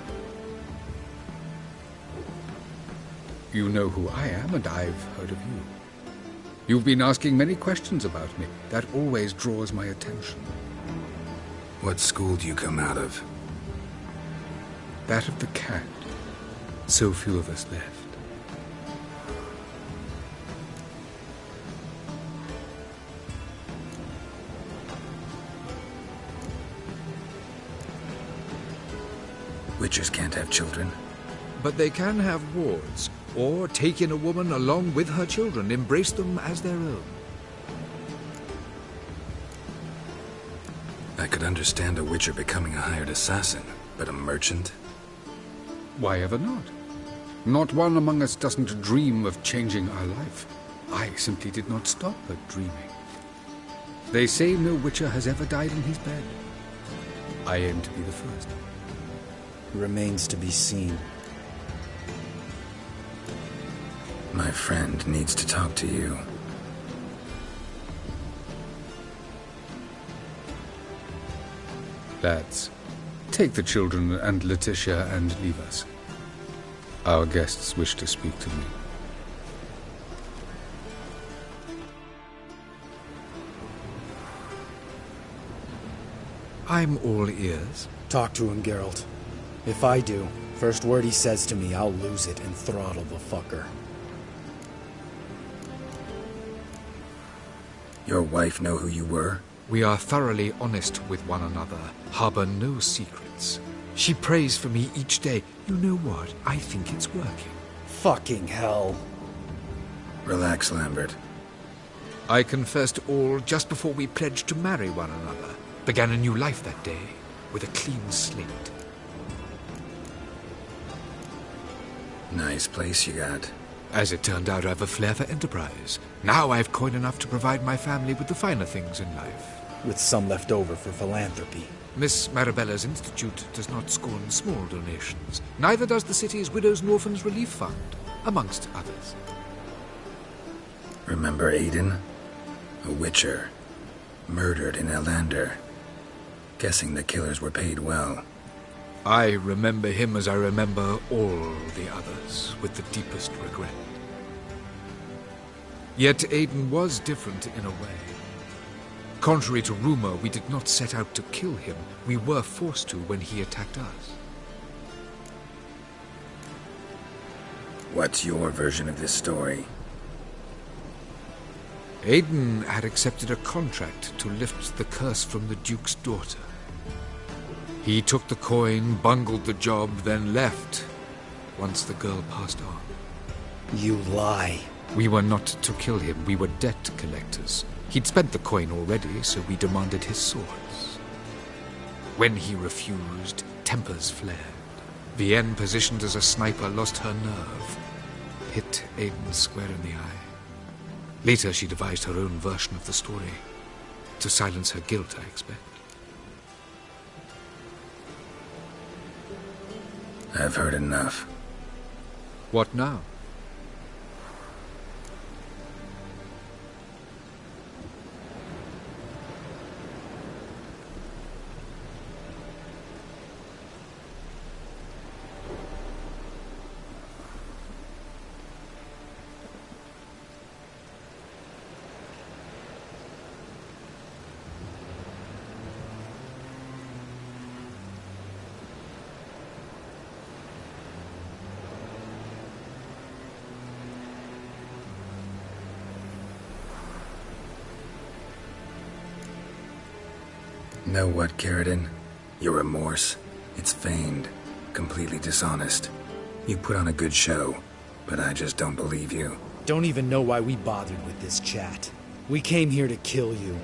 You know who I am, and I've heard of you. You've been asking many questions about me. That always draws my attention. What school do you come out of? That of the cat. So few of us left. Witchers can't have children. But they can have wards, or take in a woman along with her children, embrace them as their own. I could understand a witcher becoming a hired assassin, but a merchant? Why ever not? Not one among us doesn't dream of changing our life. I simply did not stop at dreaming. They say no witcher has ever died in his bed. I aim to be the first. Remains to be seen. My friend needs to talk to you. Lads, take the children and Letitia and leave us. Our guests wish to speak to me. I'm all ears. Talk to him, Geralt. If I do, first word he says to me, I'll lose it and throttle the fucker. Your wife know who you were? We are thoroughly honest with one another, harbor no secrets. She prays for me each day. You know what? I think it's working. Fucking hell. Relax, Lambert. I confessed all just before we pledged to marry one another. Began a new life that day, with a clean slate. Nice place you got. As it turned out, I have a flair for enterprise. Now I have coin enough to provide my family with the finer things in life. With some left over for philanthropy. Miss Marabella's institute does not scorn small donations. Neither does the city's Widows and Orphans Relief Fund, amongst others. Remember Aiden? A witcher. Murdered in Elander. Guessing the killers were paid well. I remember him as I remember all the others, with the deepest regret. Yet Aiden was different in a way. Contrary to rumor, we did not set out to kill him. We were forced to when he attacked us. What's your version of this story? Aiden had accepted a contract to lift the curse from the Duke's daughter. He took the coin, bungled the job, then left, once the girl passed on. You lie. We were not to kill him, we were debt collectors. He'd spent the coin already, so we demanded his swords. When he refused, tempers flared. Vienne, positioned as a sniper, lost her nerve. Hit Aiden square in the eye. Later, she devised her own version of the story. To silence her guilt, I expect. I've heard enough. What now? Know what, Carradine? Your remorse? It's feigned. Completely dishonest. You put on a good show, but I just don't believe you. Don't even know why we bothered with this chat. We came here to kill you.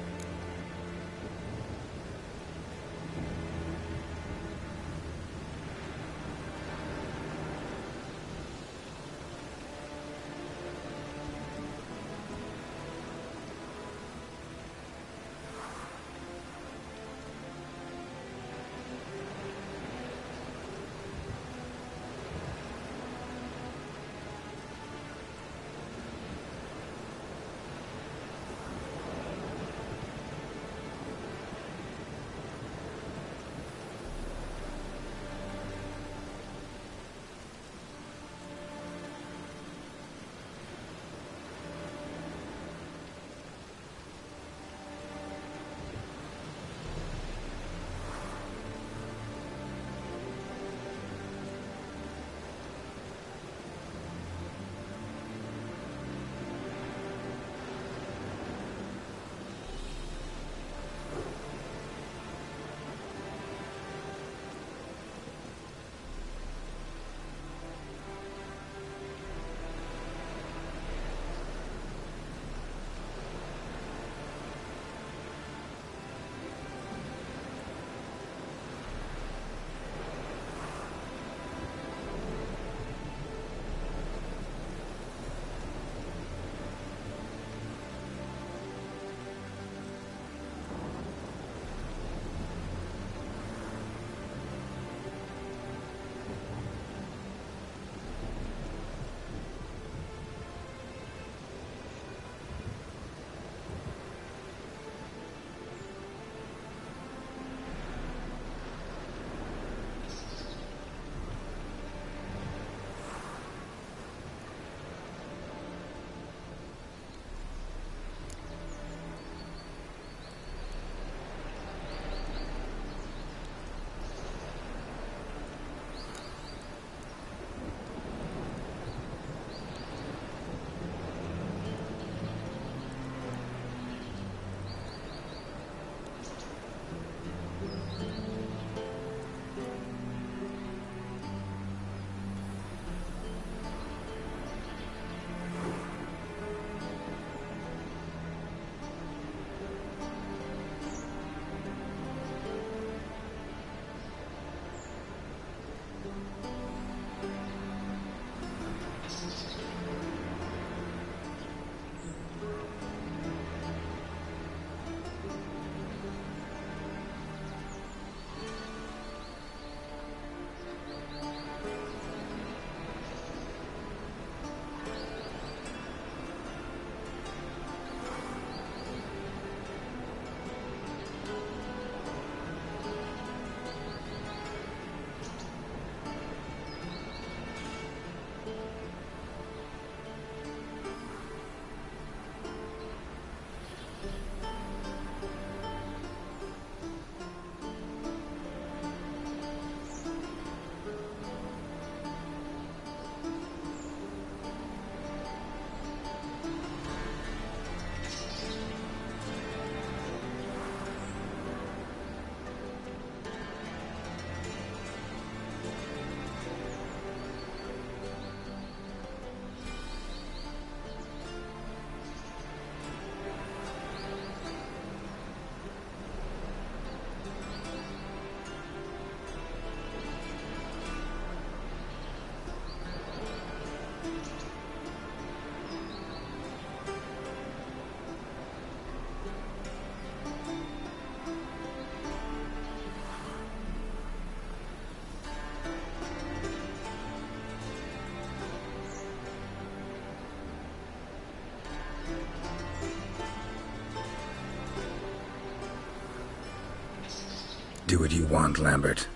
Do what you want, Lambert.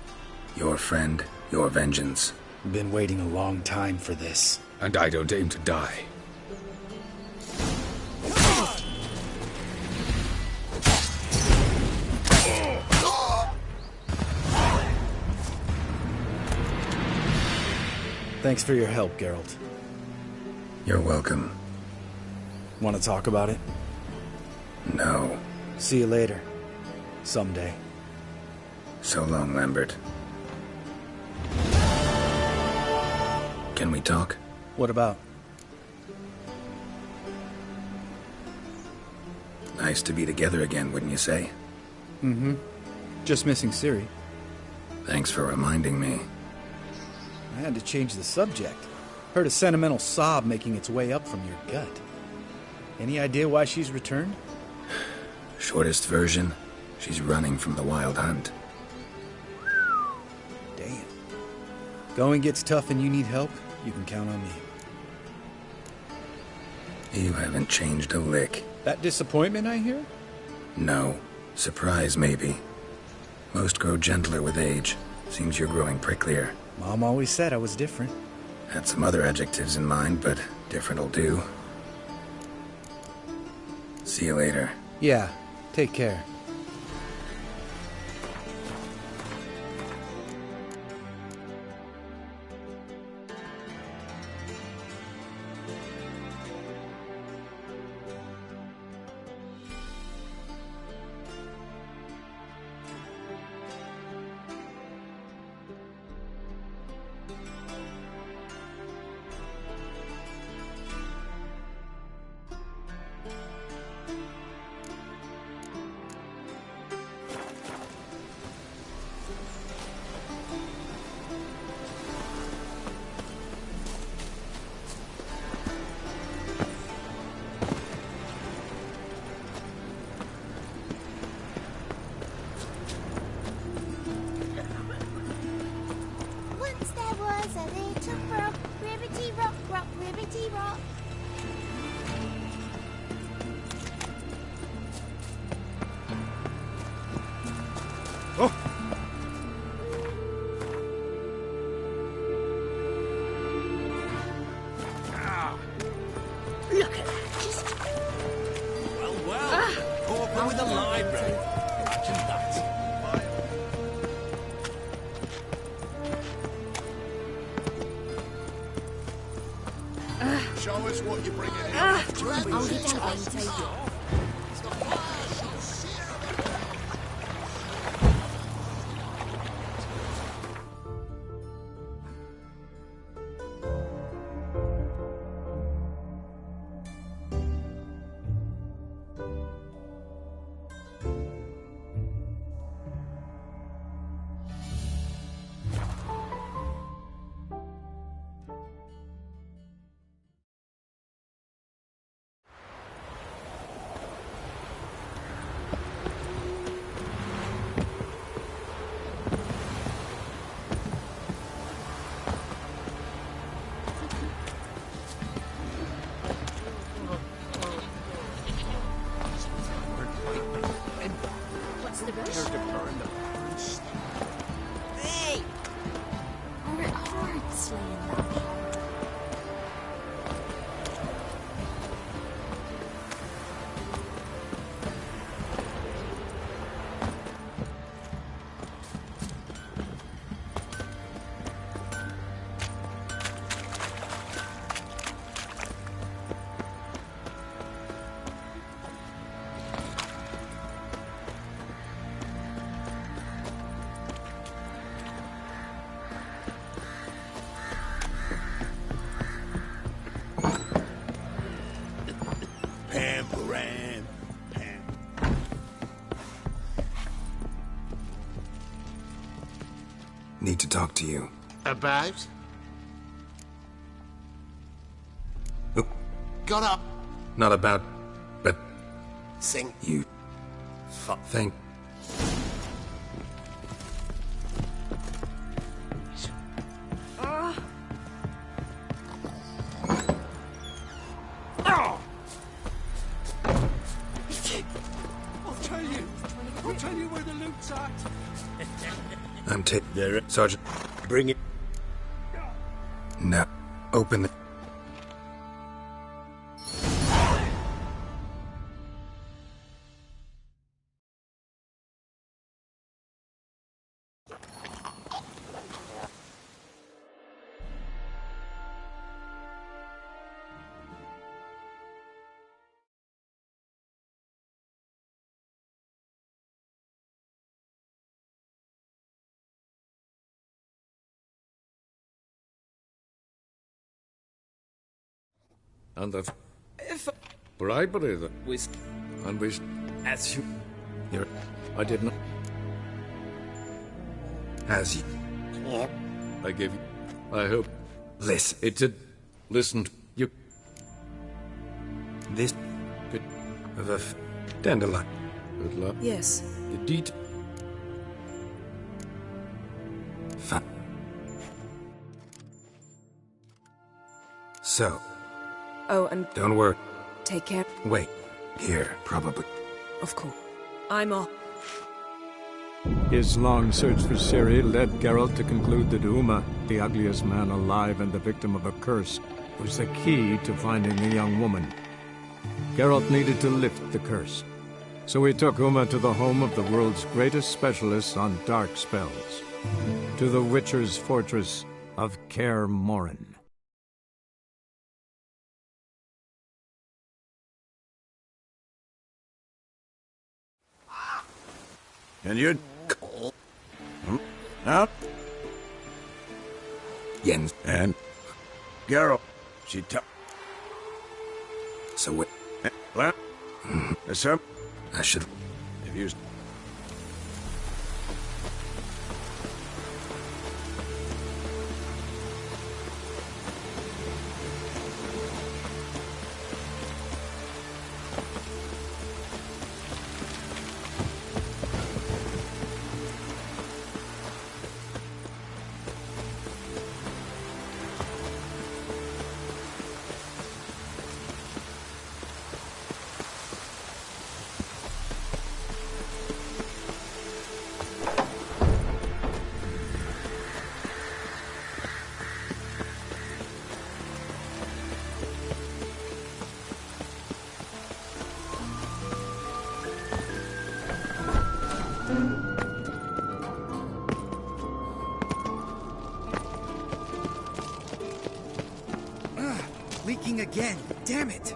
Your friend, your vengeance. Been waiting a long time for this. And I don't aim to die. Thanks for your help, Geralt. You're welcome. Want to talk about it? No. See you later. Someday. So long, Lambert. Can we talk? What about? Nice to be together again, wouldn't you say? Mm-hmm. Just missing Ciri. Thanks for reminding me. I had to change the subject. Heard a sentimental sob making its way up from your gut. Any idea why she's returned? Shortest version, she's running from the Wild Hunt. Damn. Going gets tough and you need help, you can count on me. You haven't changed a lick. That disappointment I hear? No. Surprise, maybe. Most grow gentler with age. Seems you're growing pricklier. Mom always said I was different. Had some other adjectives in mind, but different'll do. See you later. Yeah, take care. Once there was a little frog, ribbity rock, rock, ribbity rock. Look at that, just... Well, Corporal with a library. Imagine that. Show us what you're bringing in. I'll get down and take it. What's the rush? Hey! Are it hard slaying that? Need to talk to you. About? Oh. Got up. Not about, but Sing. you. Thank. I'll tell you. I'll tell you where the loot's at. I'm there, Sergeant. Bring it. No. Open the... And the bribery that and we as you I did not as you I gave you I hope listen it did listen to you this good of a dandelion. Good luck. Yes. The deed so Oh, and don't worry. take care. Wait. Here, probably. Of course. I'm off. His long search for Ciri led Geralt to conclude that Uma, the ugliest man alive and the victim of a curse, was the key to finding the young woman. Geralt needed to lift the curse, so he took Uma to the home of the world's greatest specialists on dark spells, to the Witcher's fortress of Kaer Morhen. And you... Out? Jens. And... Geralt. She So what? Well? Sir? I should... Have you... Leaking again. Damn it.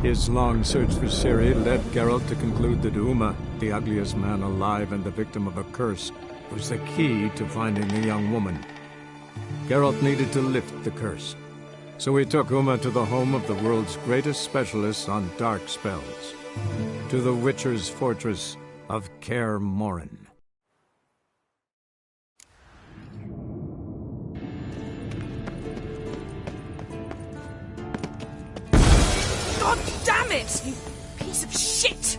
His long search for Ciri led Geralt to conclude that Uma, the ugliest man alive and the victim of a curse, was the key to finding the young woman. Geralt needed to lift the curse, so he took Uma to the home of the world's greatest specialists on dark spells, to the Witcher's fortress of Kaer Morhen. God damn it, you piece of shit!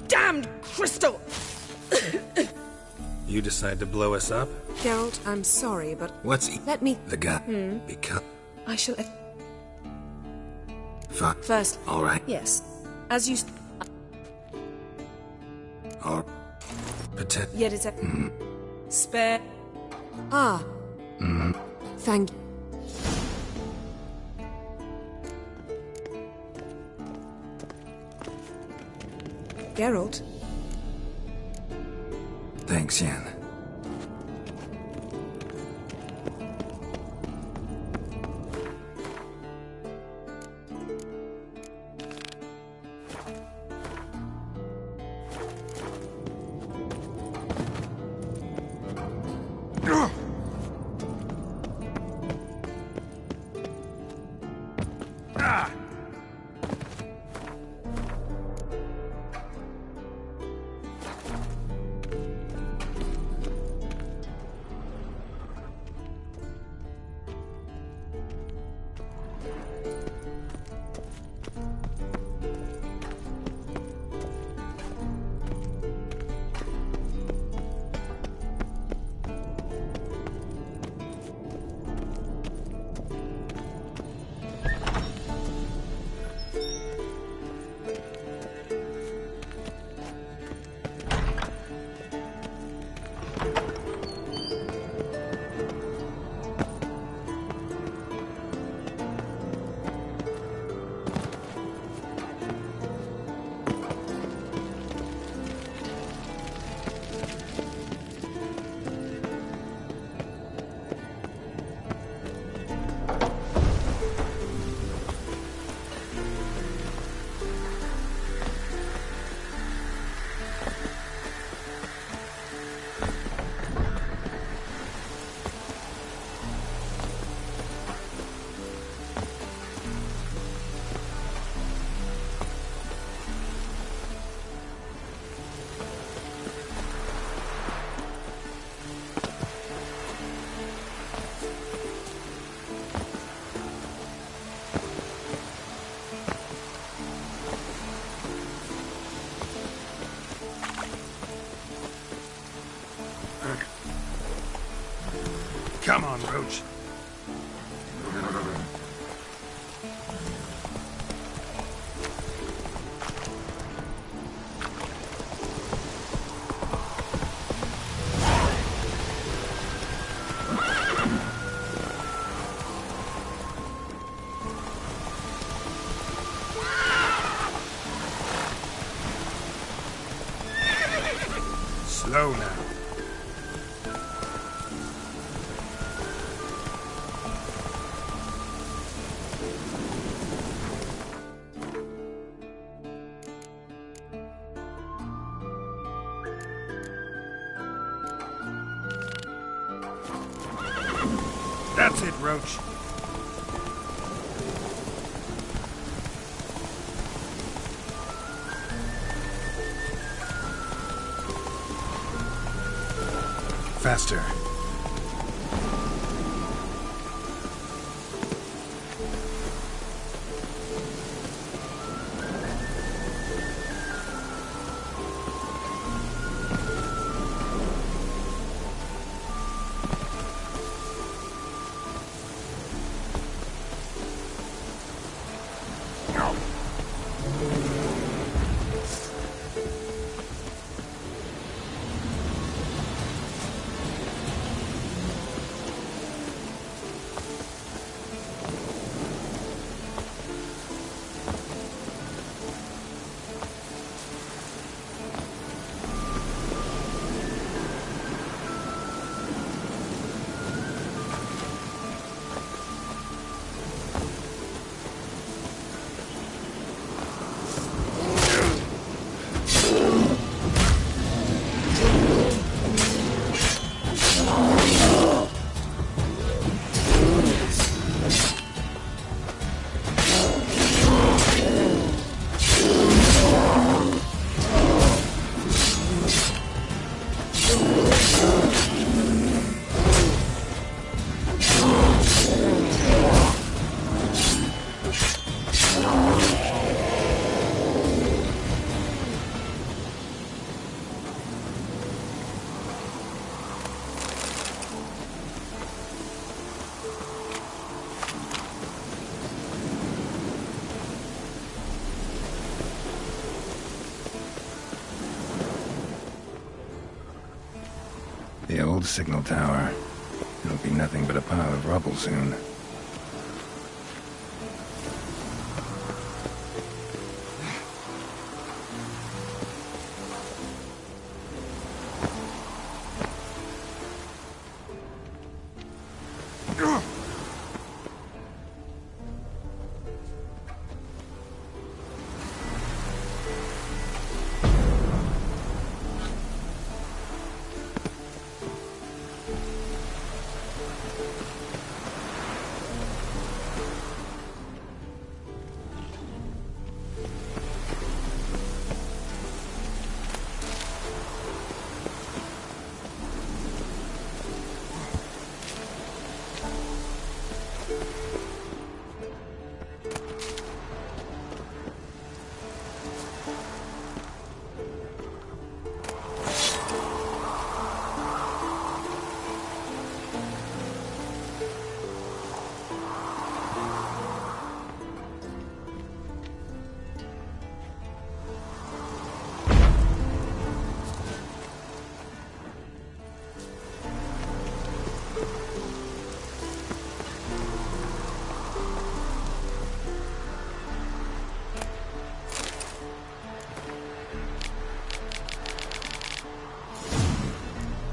Damned crystal! You decide to blow us up? Geralt, I'm sorry, but... What's he? Let me... The guy. Because... I shall... Fine. First... All right. Yes. As you... Or... Pretend... Yet it's a... Spare... Ah. Thank you. Geralt? Thanks, Yen. Come on, Roach. Slow now. That's it, Roach. Faster. The old signal tower. It'll be nothing but a pile of rubble soon.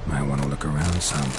Might want to look around some.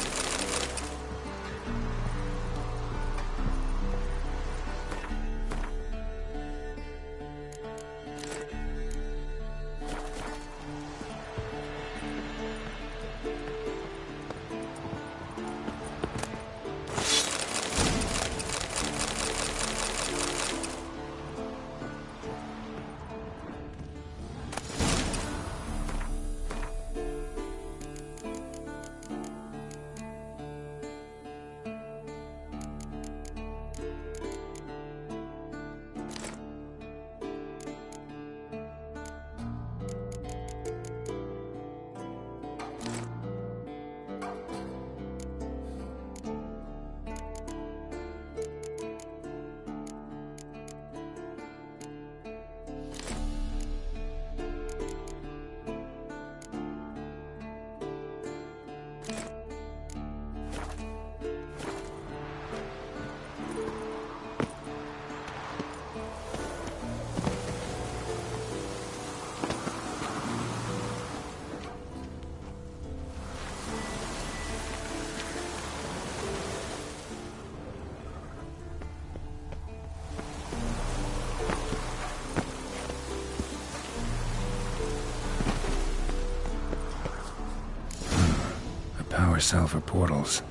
power cell for portals.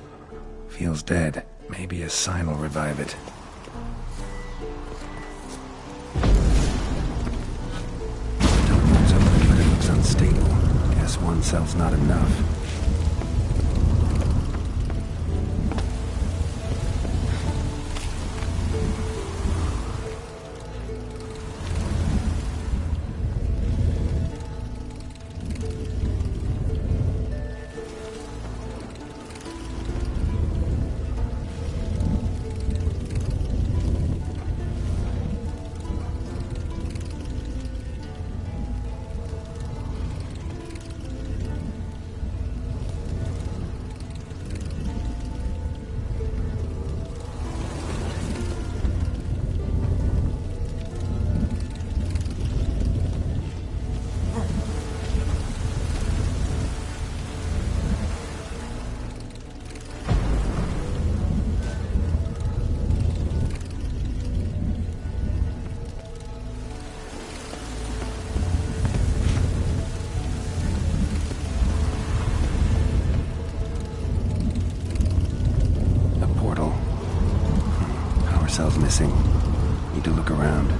Feels dead. Maybe a sign will revive it. Don't use up, but it looks unstable. Guess one cell's not enough. Cell's missing. Need to look around.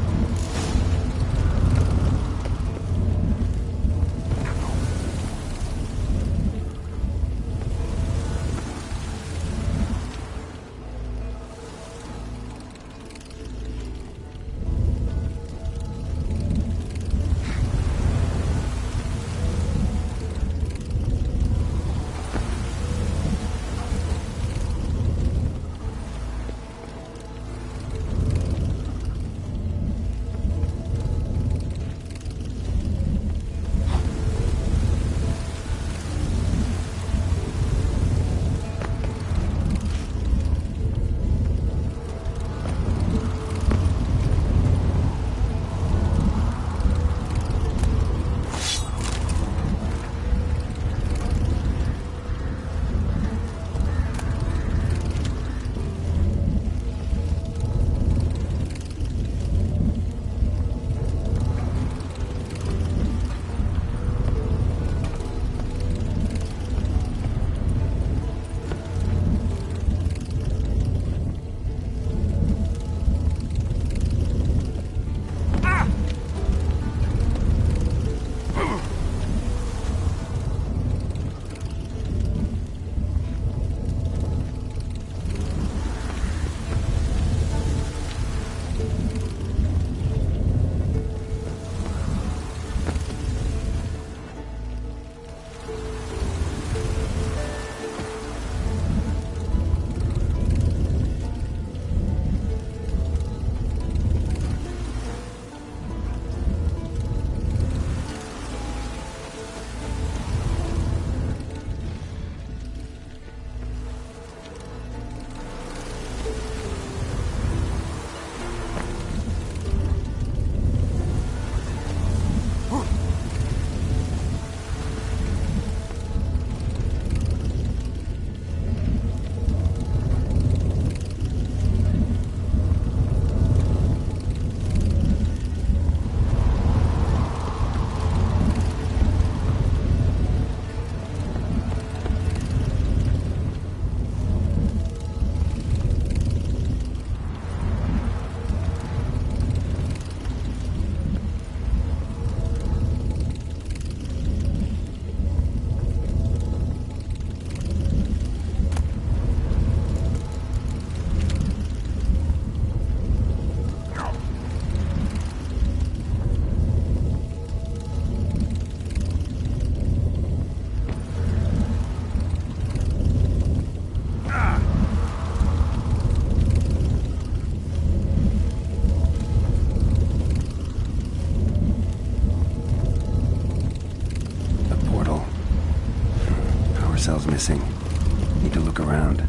cell's missing. Need to look around.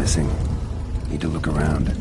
missing. Need to look around.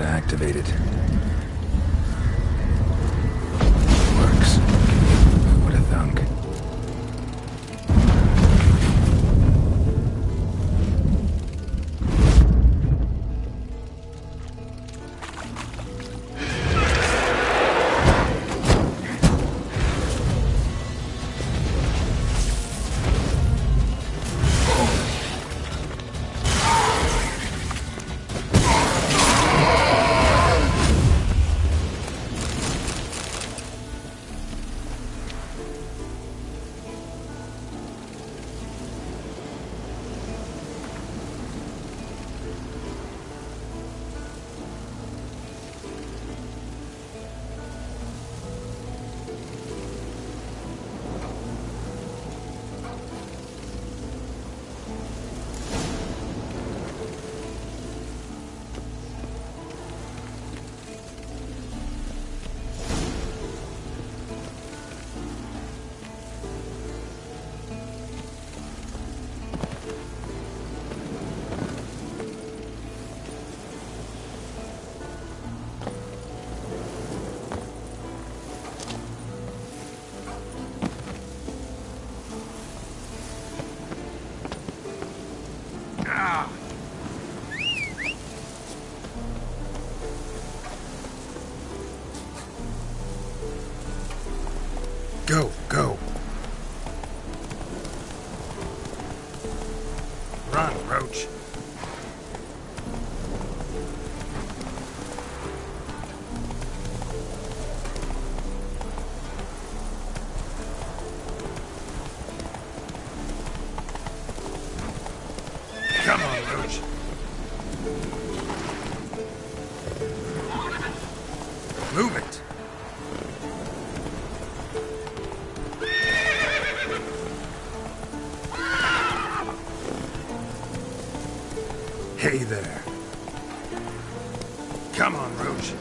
Activated. Works. Who would have thunk? Go, go. Run, Roach. Come on, Roach. Move it. Hey there. Come on, Roach.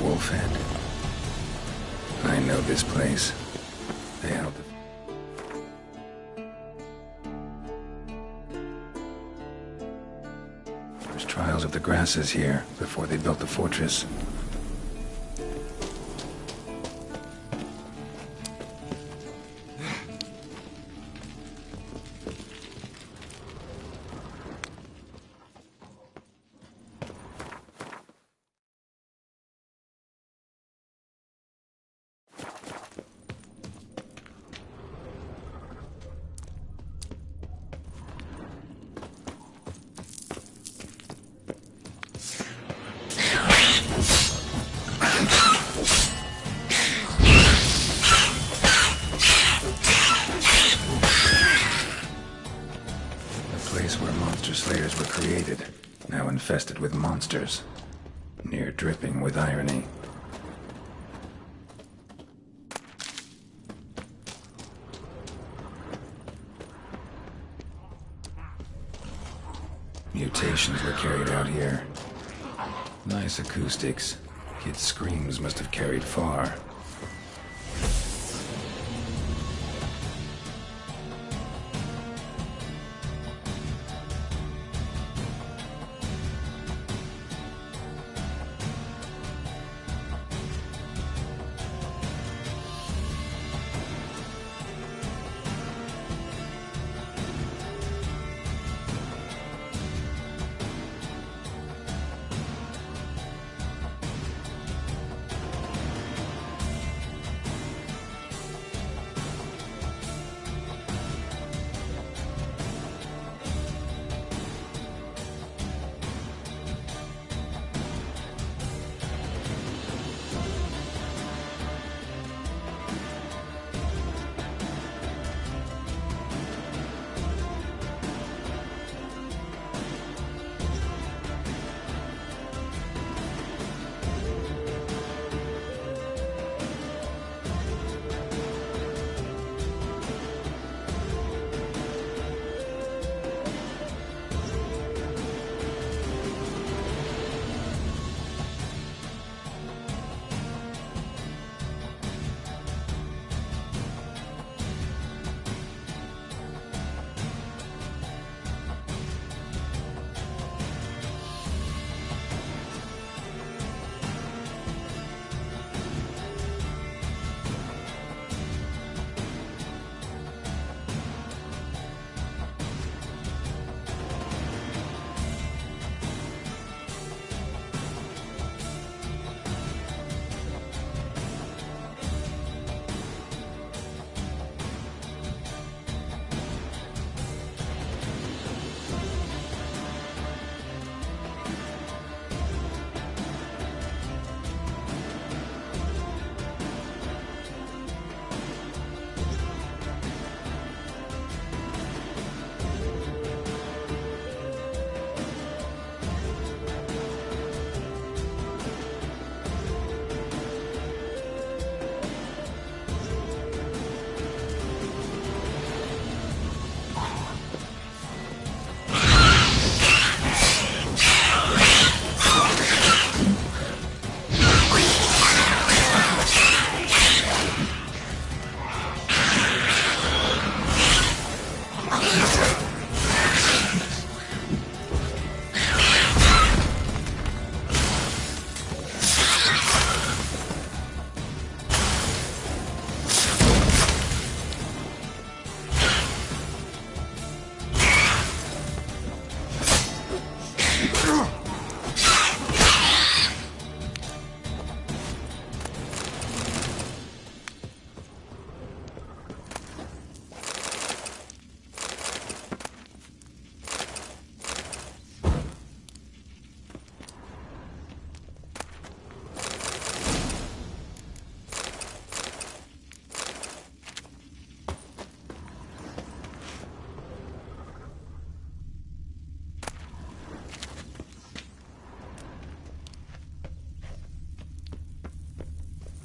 Wolfhead. I know this place. They held the... There's trials of the grasses here before they built the fortress. Slayers were created, now infested with monsters, near dripping with irony. Mutations were carried out here. Nice acoustics. Kids' screams must have carried far.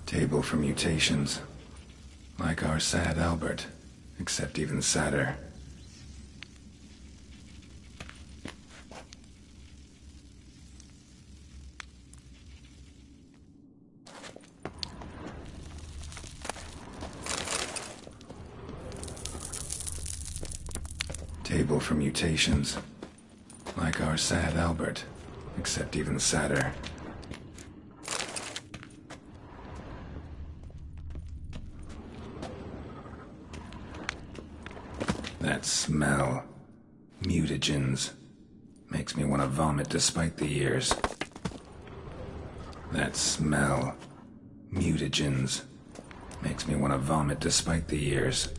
Table for mutations. Like our sad Albert, except even sadder. Table for mutations. Like our sad Albert, except even sadder. That smell. Mutagens. Makes me want to vomit despite the years. That smell. Mutagens. Makes me want to vomit despite the years.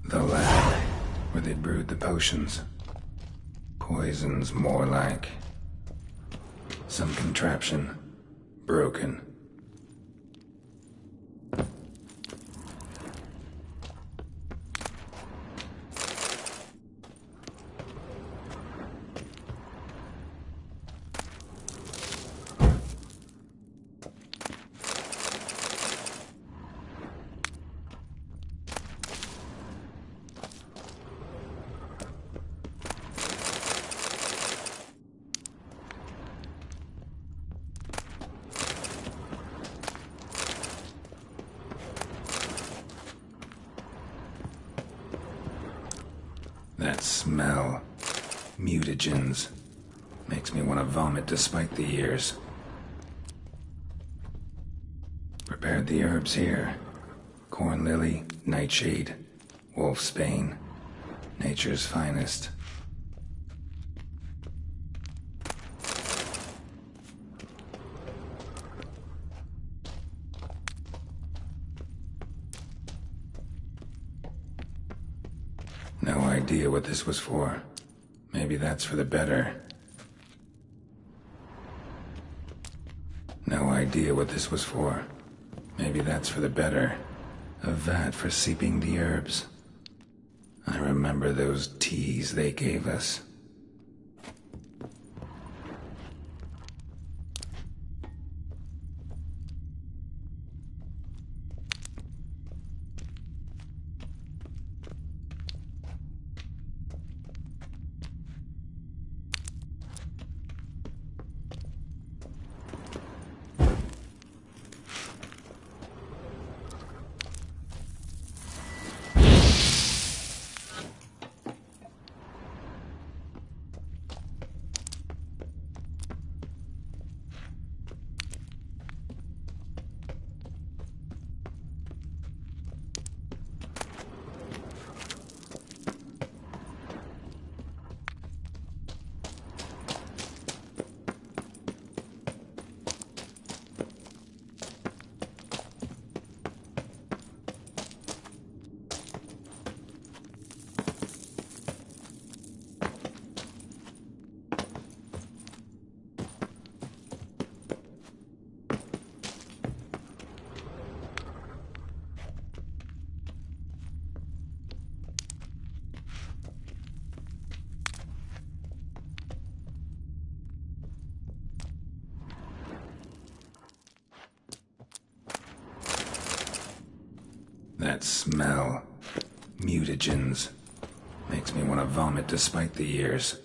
The lab, where they brewed the potions. Poisons, more like. Some contraption. Broken. That smell. Mutagens. Makes me want to vomit despite the years. Prepared the herbs here. Corn lily, nightshade, wolfsbane. Nature's finest. No idea what this was for. Maybe that's for the better. No idea what this was for. Maybe that's for the better. A vat for seeping the herbs. I remember those teas they gave us. That smell. Mutagens. Makes me want to vomit despite the years.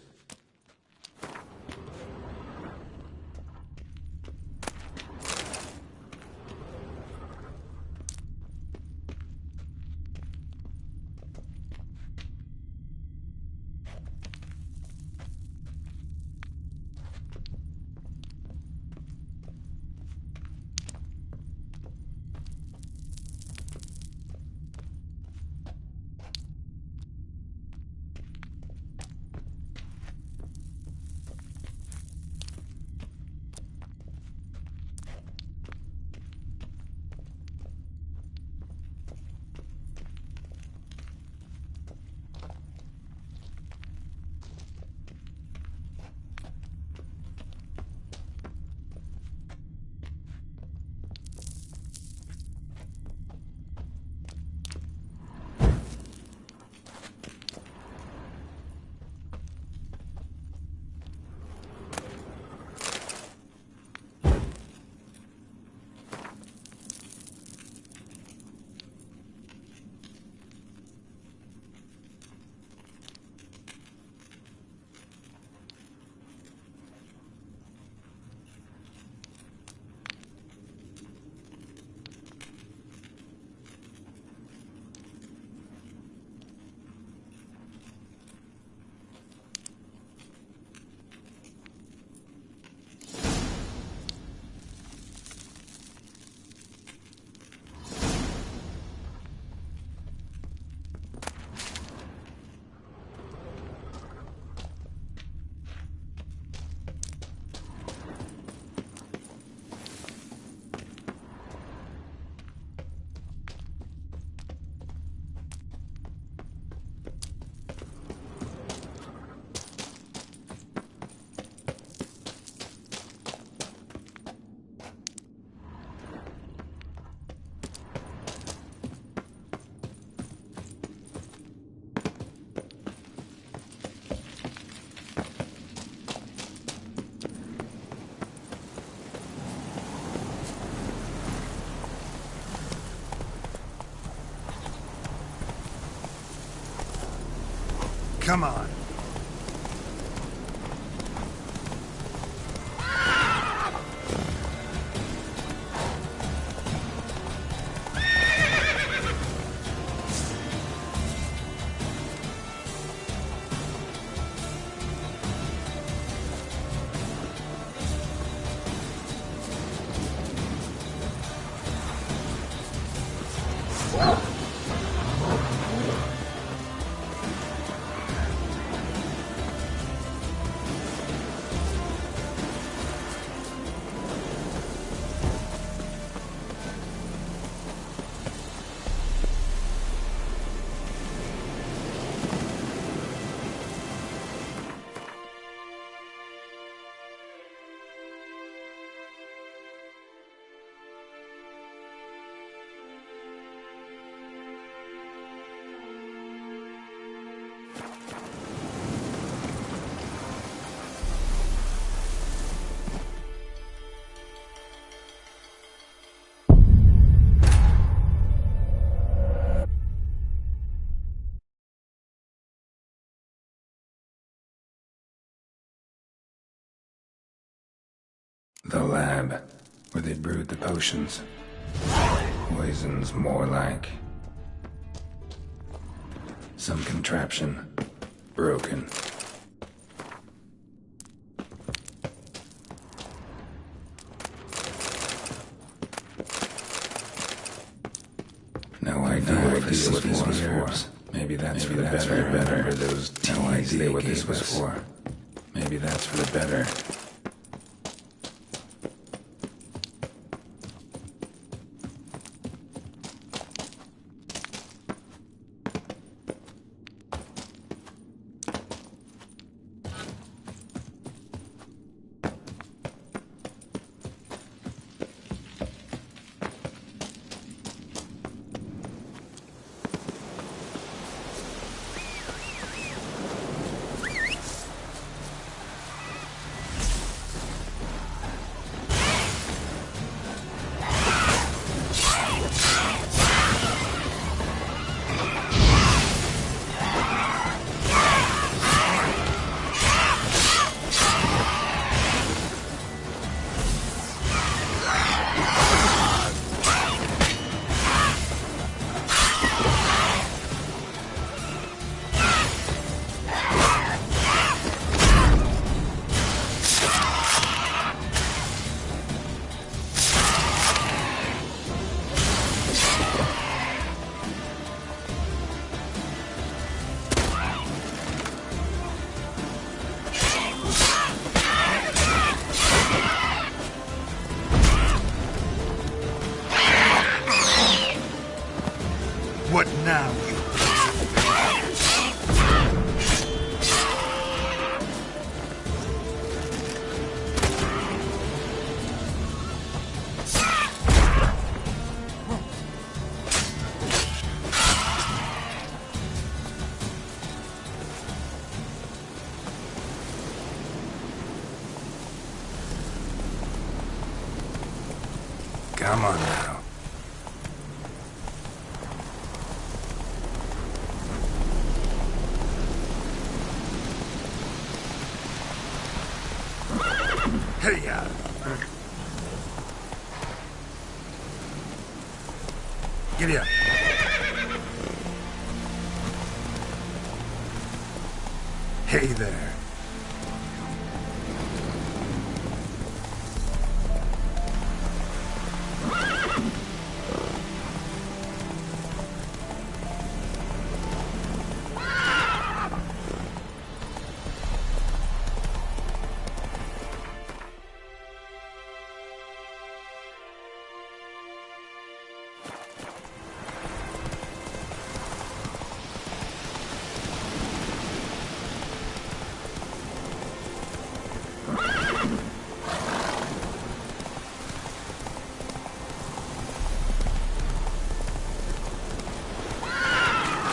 Come on. The lab, where they brewed the potions. Poisons, more like. Some contraption. Broken. No idea what this was for. Maybe that's for the better. Remember those no idea what this was for. Maybe that's for the better. What now, you... Come on now. Hey, Giddy up. Hey there.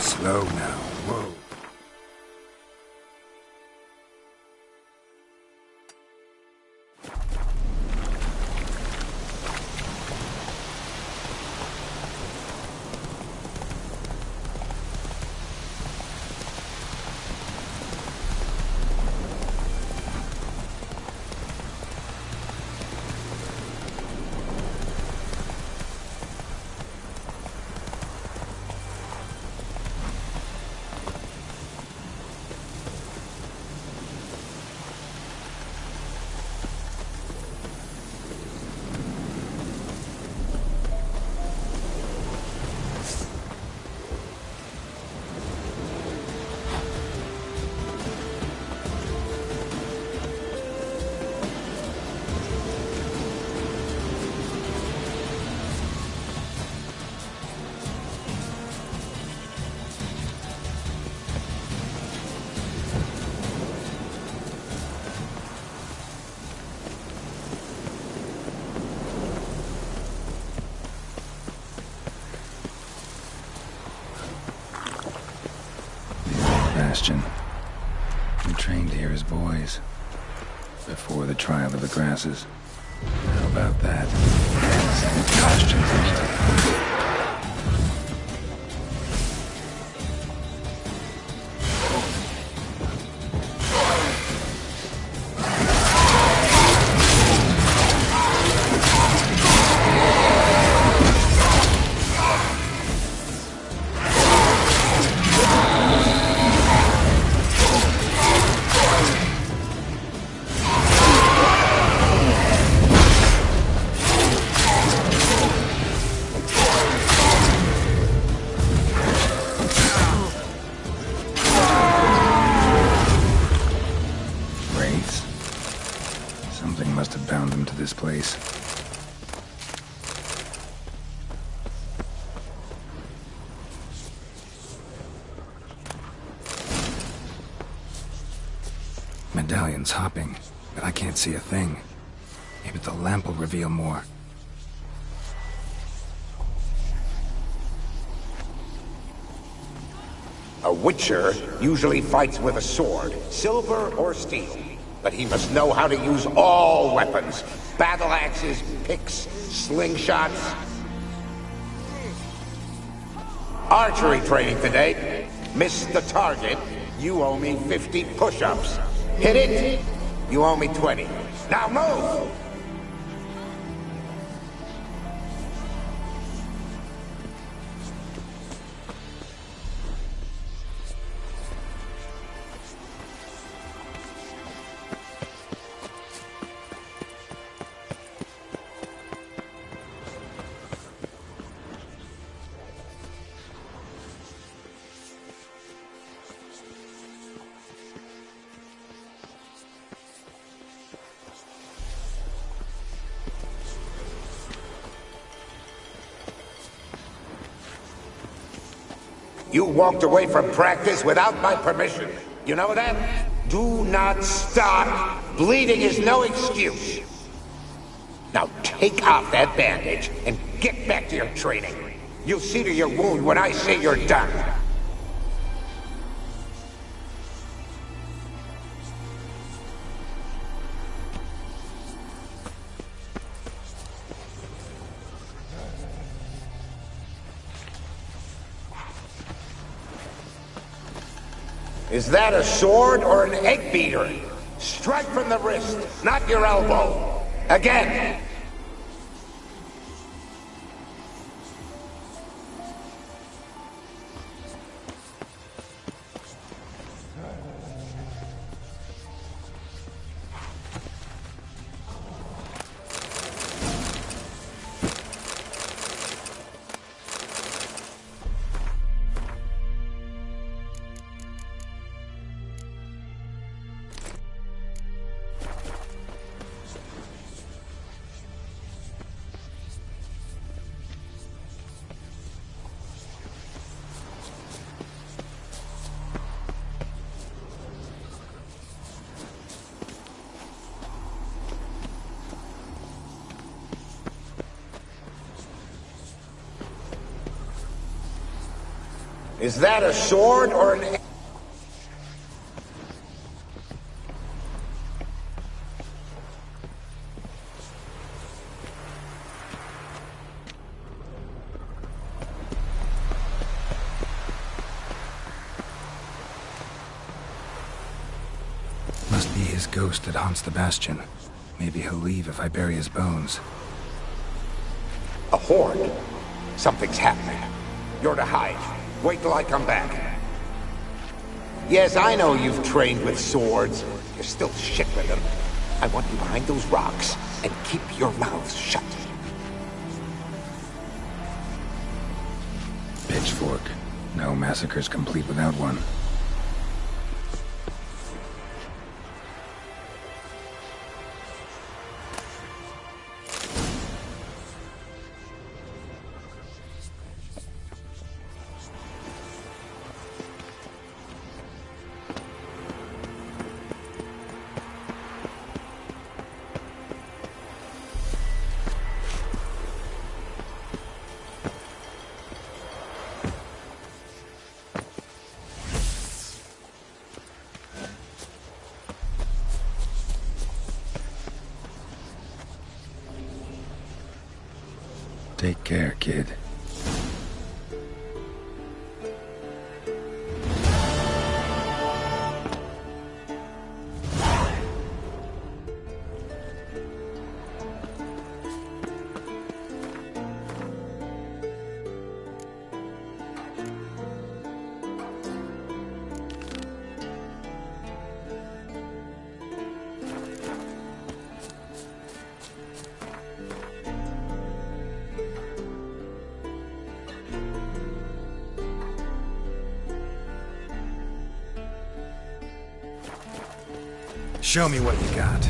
Slow now. Whoa. here as boys. Before the trial of the grasses. How about that? Send questions into this place. Medallion's hopping, but I can't see a thing. Maybe the lamp will reveal more. A Witcher usually fights with a sword, silver or steel. But he must know how to use all weapons. Battle axes, picks, slingshots. Archery training today. Missed the target. You owe me 50 push-ups. Hit it. You owe me 20. Now move! You walked away from practice without my permission. You know that? Do not stop. Bleeding is no excuse. Now take off that bandage and get back to your training. You'll see to your wound when I say you're done. Is that a sword or an egg beater? Strike from the wrist, not your elbow. Again. Is that a sword or an... Must be his ghost that haunts the Bastion. Maybe he'll leave if I bury his bones. A horde. Something's happening. You're to hide. Wait till I come back. Yes, I know you've trained with swords. You're still shit with them. I want you behind those rocks and keep your mouths shut. Pitchfork. No massacre's complete without one. Take care, kid. Show me what you got.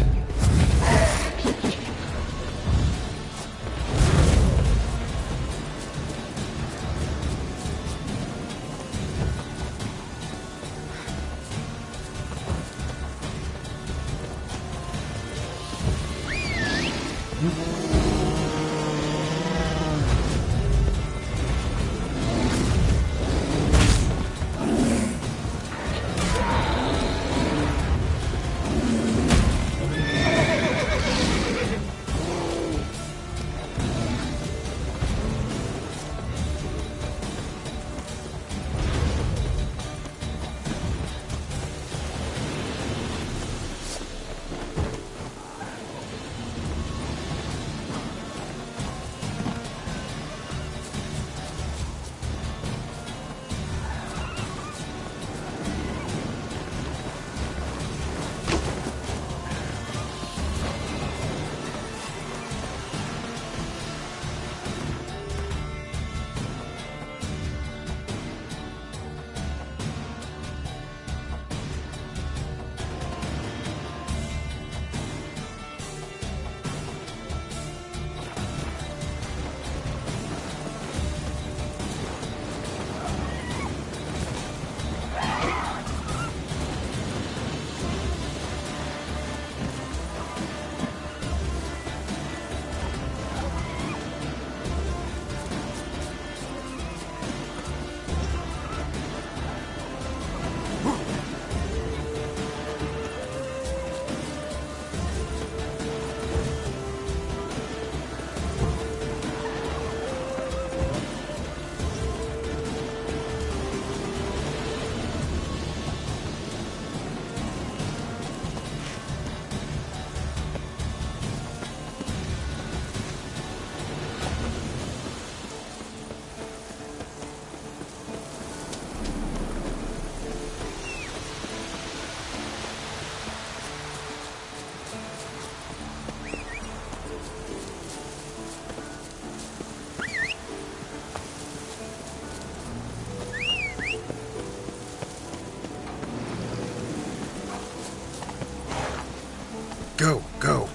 Go, go.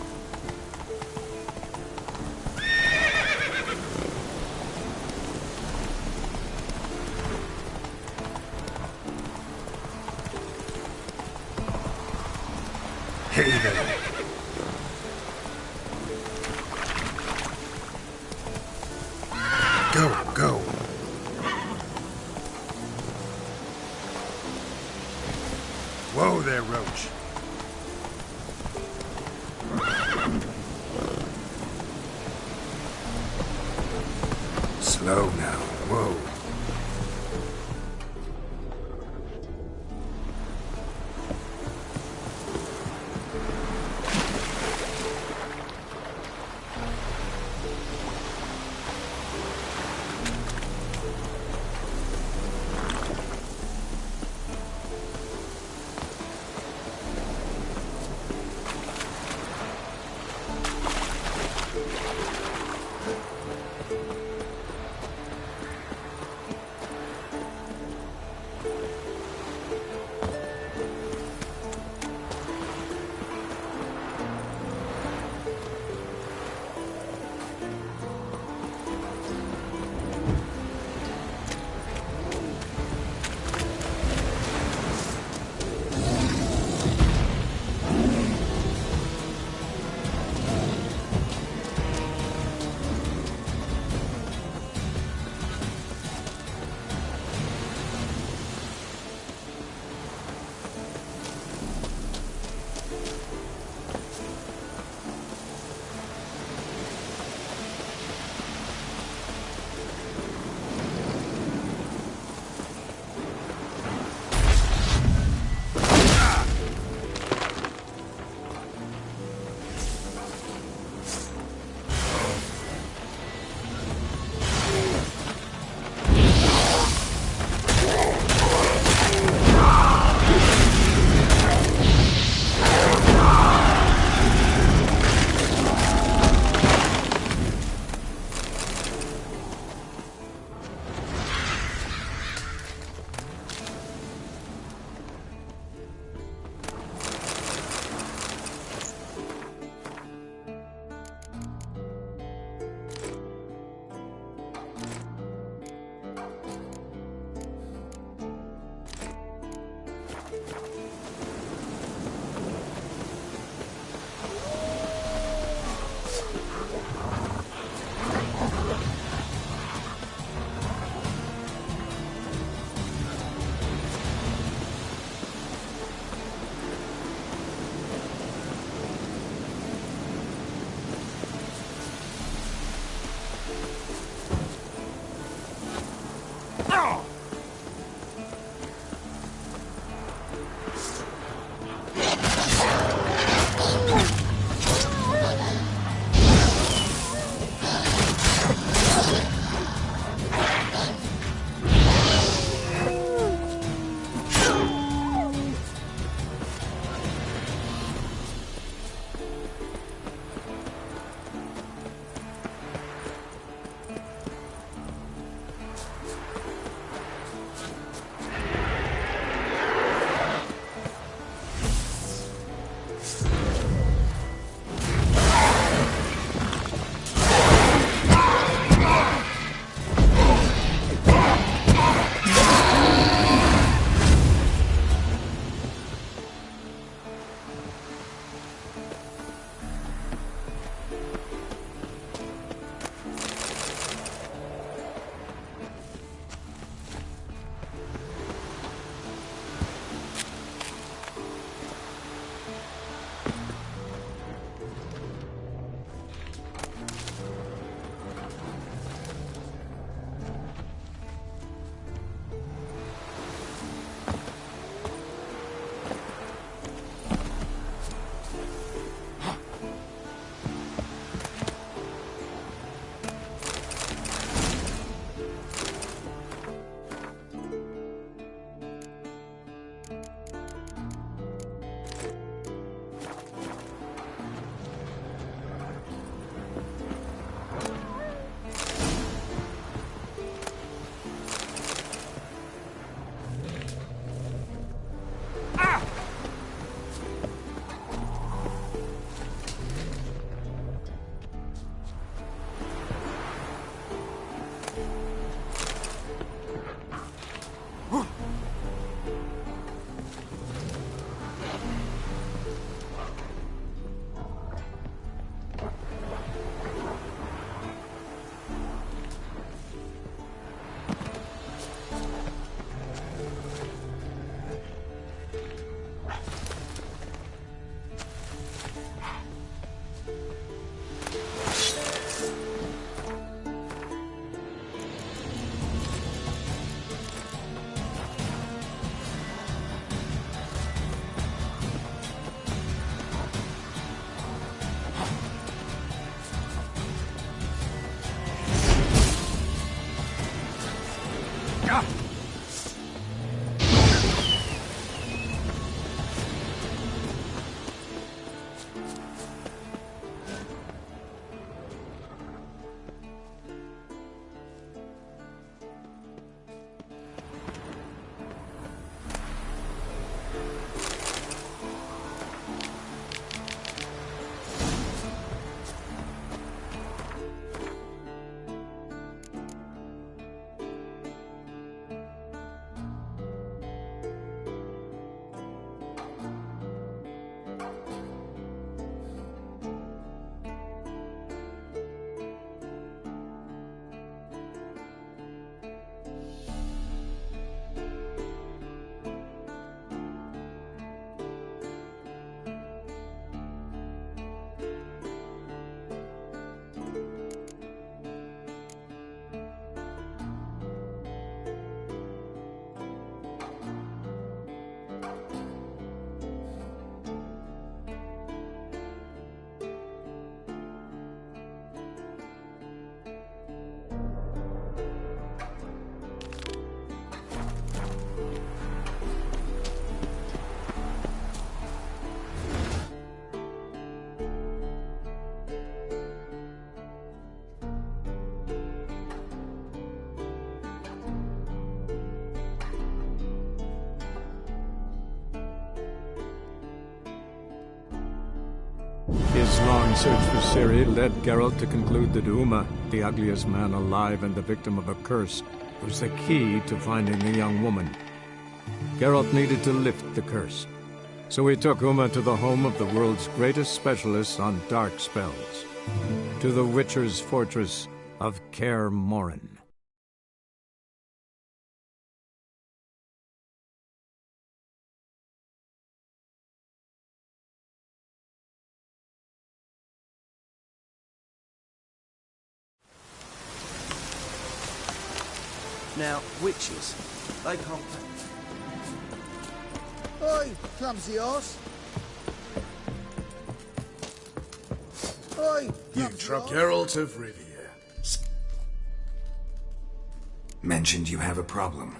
Hey there. Go, go. Whoa there, Roach. Slow now. Whoa. His long search for Ciri led Geralt to conclude that Uma, the ugliest man alive and the victim of a curse, was the key to finding the young woman. Geralt needed to lift the curse, so he took Uma to the home of the world's greatest specialist on dark spells, to the Witcher's fortress of Kaer Morhen. Now, witches, they can't... Oi, clumsy horse! Oi, you truck Geralt of Rivia. Mentioned you have a problem.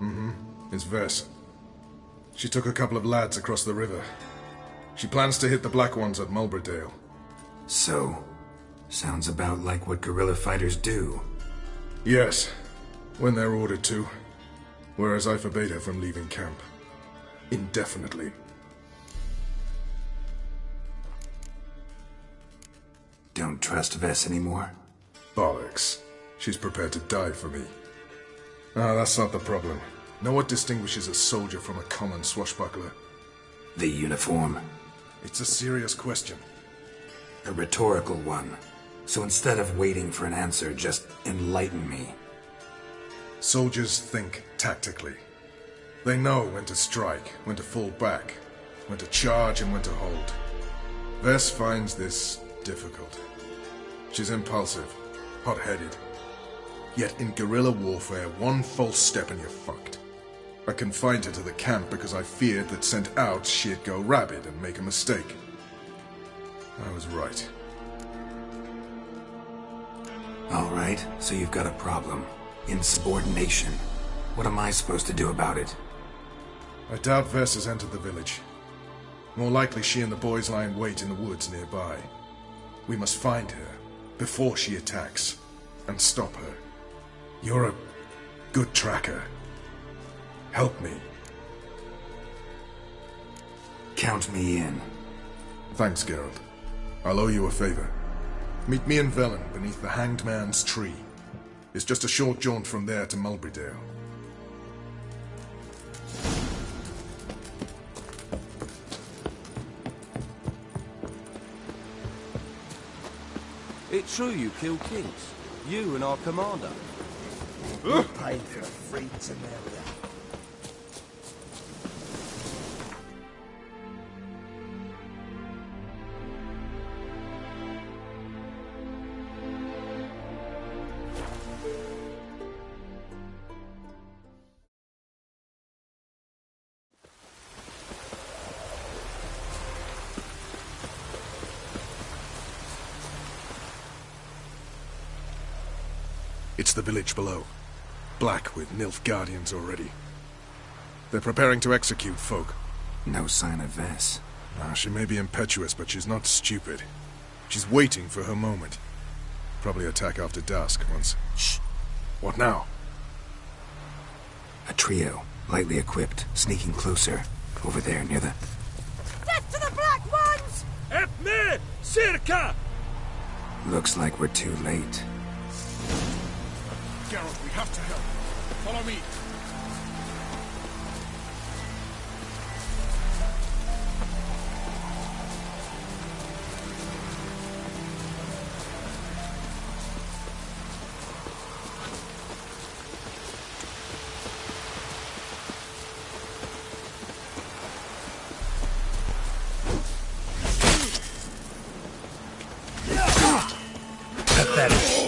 Mm-hmm. It's Vess. She took a couple of lads across the river. She plans to hit the Black Ones at Mulberdale. So, sounds about like what guerrilla fighters do. Yes, when they're ordered to. Whereas I forbade her from leaving camp. Indefinitely. don't trust Vess anymore? Bollocks. She's prepared to die for me. Ah, that's not the problem. Know what distinguishes a soldier from a common swashbuckler? The uniform. It's a serious question. A rhetorical one. So instead of waiting for an answer, just enlighten me. Soldiers think tactically. They know when to strike, when to fall back, when to charge and when to hold. Vess finds this difficult. She's impulsive, hot-headed. Yet in guerrilla warfare, one false step and you're fucked. I confined her to the camp because I feared that sent out she'd go rabid and make a mistake. I was right. Alright, so you've got a problem. Insubordination. What am I supposed to do about it? I doubt Vess has entered the village. More likely she and the boys lie in wait in the woods nearby. We must find her before she attacks and stop her. You're a good tracker. Help me. Count me in. Thanks, Geralt. I'll owe you a favor. Meet me in Velen beneath the Hanged Man's tree. It's just a short jaunt from there to Mulberydale. It's true you killed kings. You and our commander. Paid for free Temeria. It's the village below. Black with Nilfgaardians already. They're preparing to execute folk. No sign of Vess. She may be impetuous, but she's not stupid. She's waiting for her moment. Probably attack after dusk once... Shh! What now? A trio, lightly equipped, sneaking closer. Over there, near the... Death to the Black Ones! Help me! Circa! Looks like we're too late. Geralt, we have to help. Follow me. Pathetic.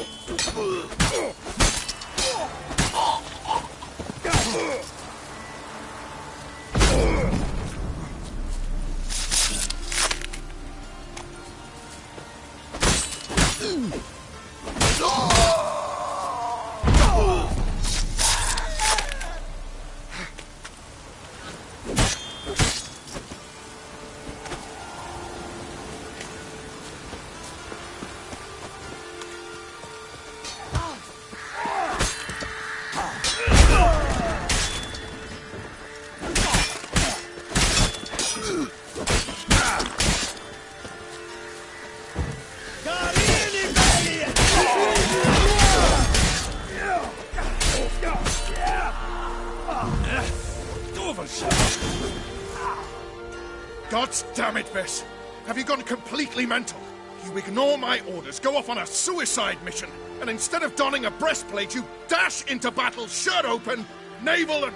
God damn it, Vess! Have you gone completely mental? You ignore my orders, go off on a suicide mission, and instead of donning a breastplate, you dash into battle, shirt open, navel and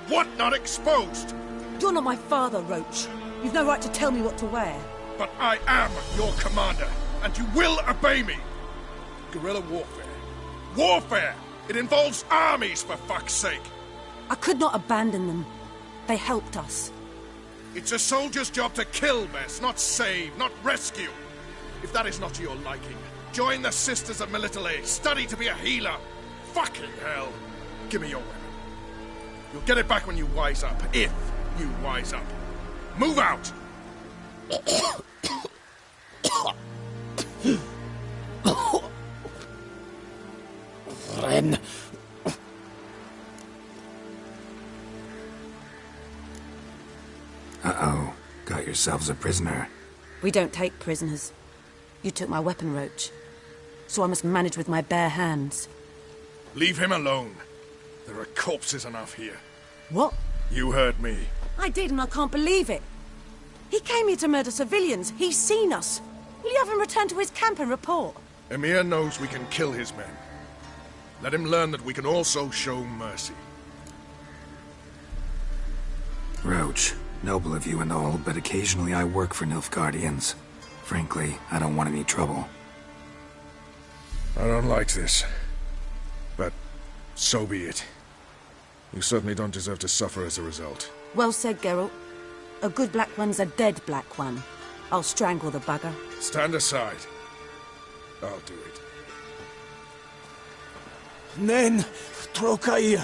whatnot exposed! You're not my father, Roach. You've no right to tell me what to wear. But I am your commander, and you will obey me! Guerrilla warfare. Warfare! It involves armies, for fuck's sake! I could not abandon them. They helped us. It's a soldier's job to kill, Vess, not save, not rescue. If that is not to your liking, join the Sisters of Melitele, study to be a healer. Fucking hell. Give me your weapon. You'll get it back when you wise up, if you wise up. Move out! Ren. Uh-oh. Got yourselves a prisoner. We don't take prisoners. You took my weapon, Roach. So I must manage with my bare hands. Leave him alone. There are corpses enough here. What? You heard me. I did, and I can't believe it. He came here to murder civilians. He's seen us. Will you have him return to his camp and report? Emir knows we can kill his men. Let him learn that we can also show mercy. Roach, noble of you and all, but occasionally I work for Nilfgaardians. Frankly, I don't want any trouble. I don't like this. But so be it. You certainly don't deserve to suffer as a result. Well said, Geralt. A good black one's a dead black one. I'll strangle the bugger. Stand aside. I'll do it. Nen, Trokaia.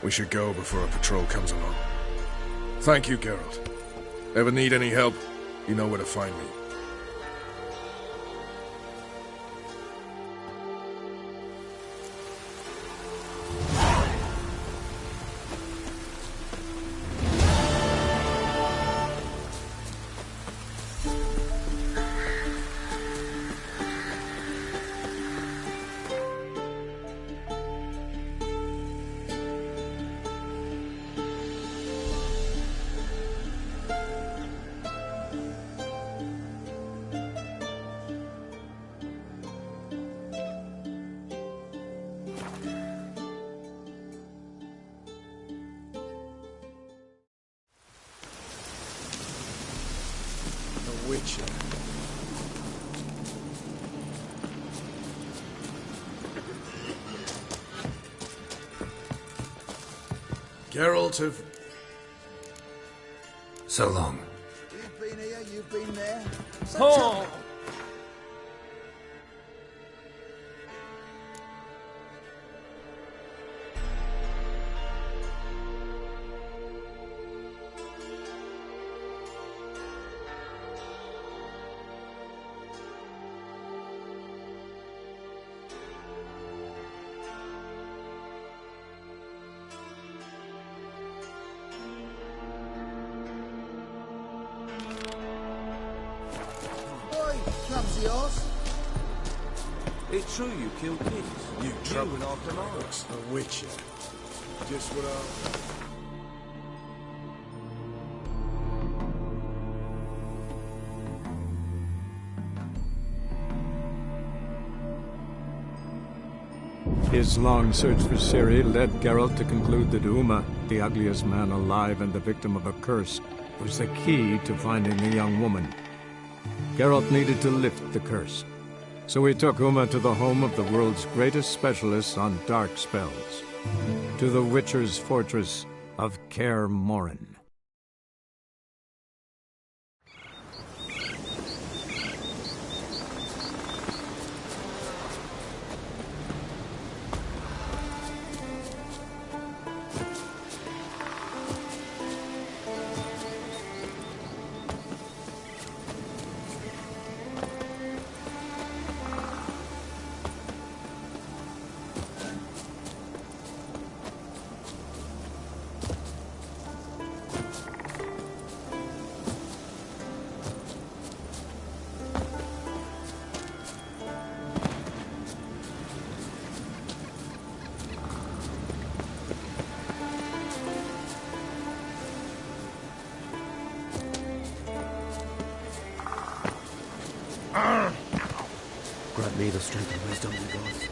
We should go before a patrol comes along. Thank you, Geralt. Ever need any help, you know where to find me. Witcher. Geralt of... So long. You've been here, you've been there. Oh! Clumsy horse. It's true you killed kings. You trouble and our commanders. A witcher. Just what His long search for Ciri led Geralt to conclude that Uma, the ugliest man alive and the victim of a curse, was the key to finding the young woman. Geralt needed to lift the curse, so he took Uma to the home of the world's greatest specialists on dark spells, to the Witcher's fortress of Kaer Morhen. Grant me the strength and wisdom, you gods.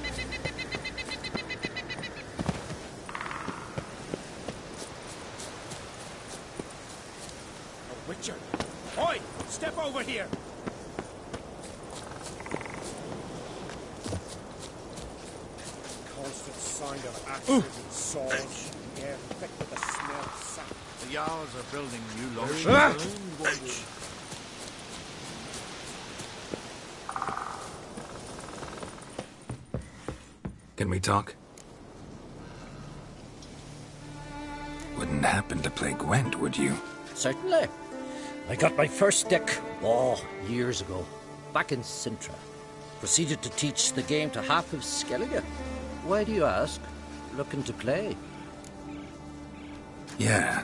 A witcher. Oi! Step over here! Constant sound of axes and saws. The air thick with the smell of sap. The Jarls are building new lodges. Can we talk? Wouldn't happen to play Gwent, would you? Certainly. I got my first deck, years ago, back in Sintra. Proceeded to teach the game to half of Skellige. Why do you ask? looking to play? Yeah.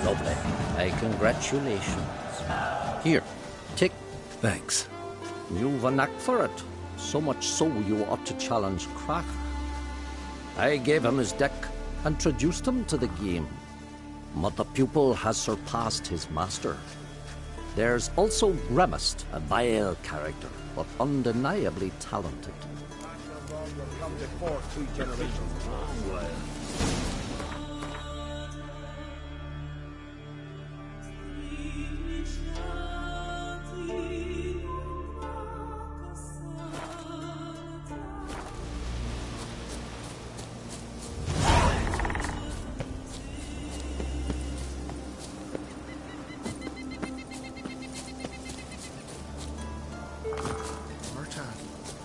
Lovely. Congratulations. Here, take. Thanks. You've a knack for it. So much so you ought to challenge Crack. I gave him his deck, introduced him to the game. But the pupil has surpassed his master. There's also Gremist, a vile character, but undeniably talented. Come before 2 generations.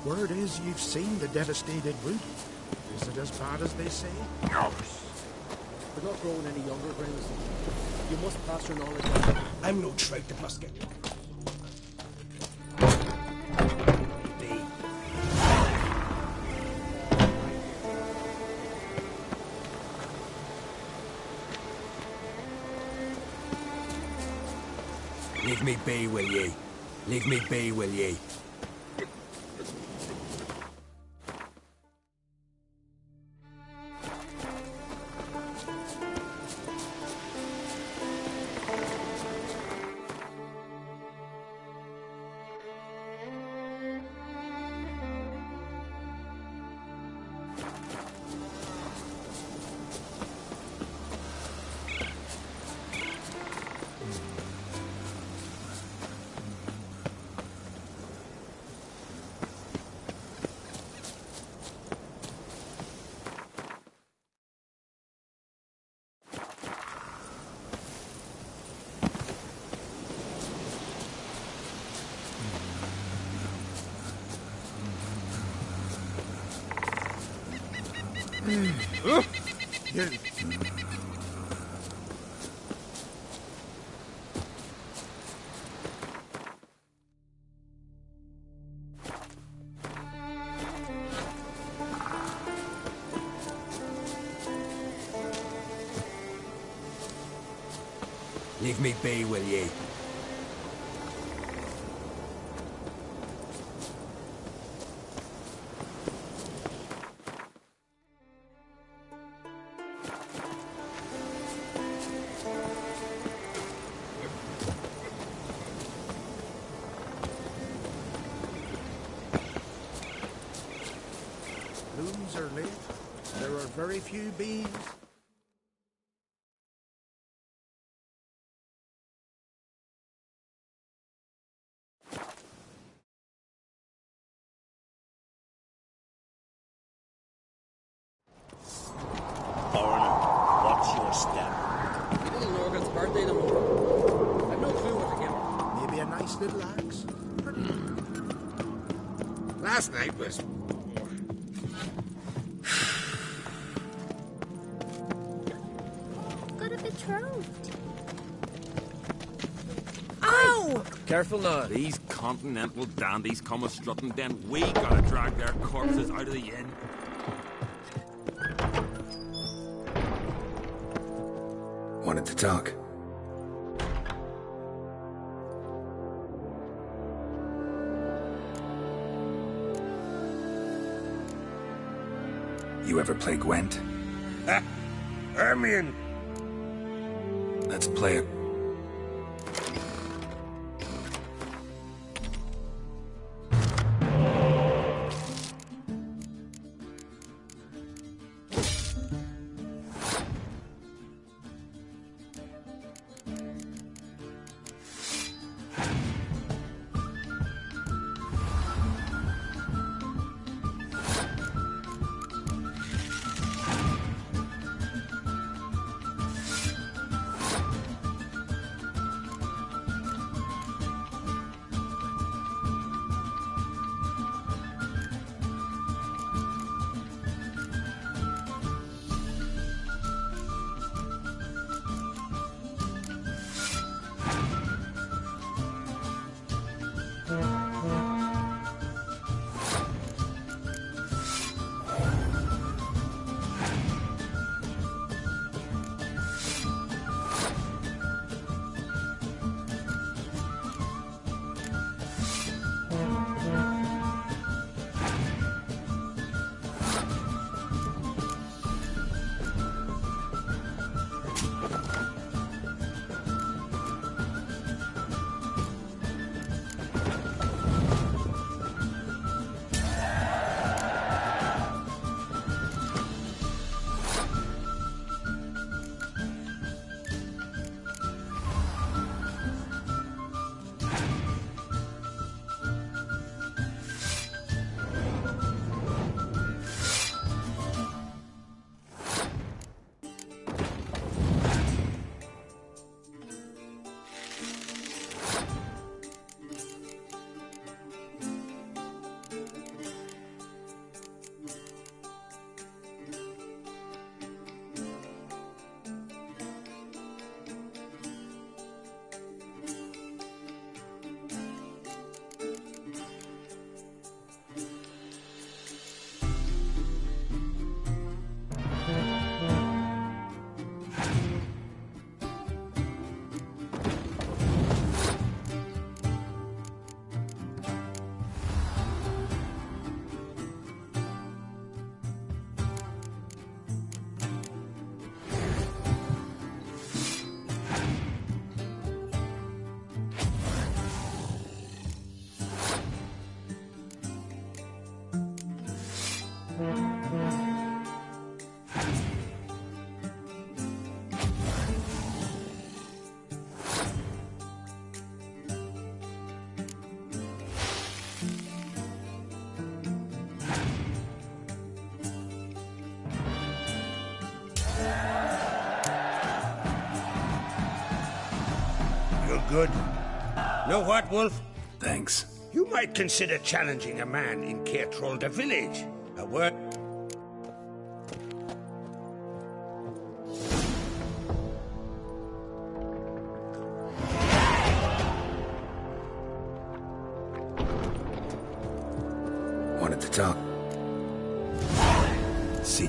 Word is you've seen the devastated root. Is it as bad as they say? No. We're not growing any younger, Grimsby. You must pass your knowledge on. I'm no trout that must get... Leave me be, will ye? Leave me be, will ye? You. Leave me be, will ye? Blooms are late. There are very few bees. What's your step? Little Norgan's birthday tomorrow. I've no clue what to give her. Maybe a nice little axe. Last night was... Got a betrothed. Ow! Careful now. These continental dandies come a-strutting, then we gotta drag their corpses out of the inn. Wanted to talk. You ever play Gwent? Hermione! Let's play it. Good. Know what, Wolf? Thanks. You might consider challenging a man in Keertrolda village. A word... talk. See.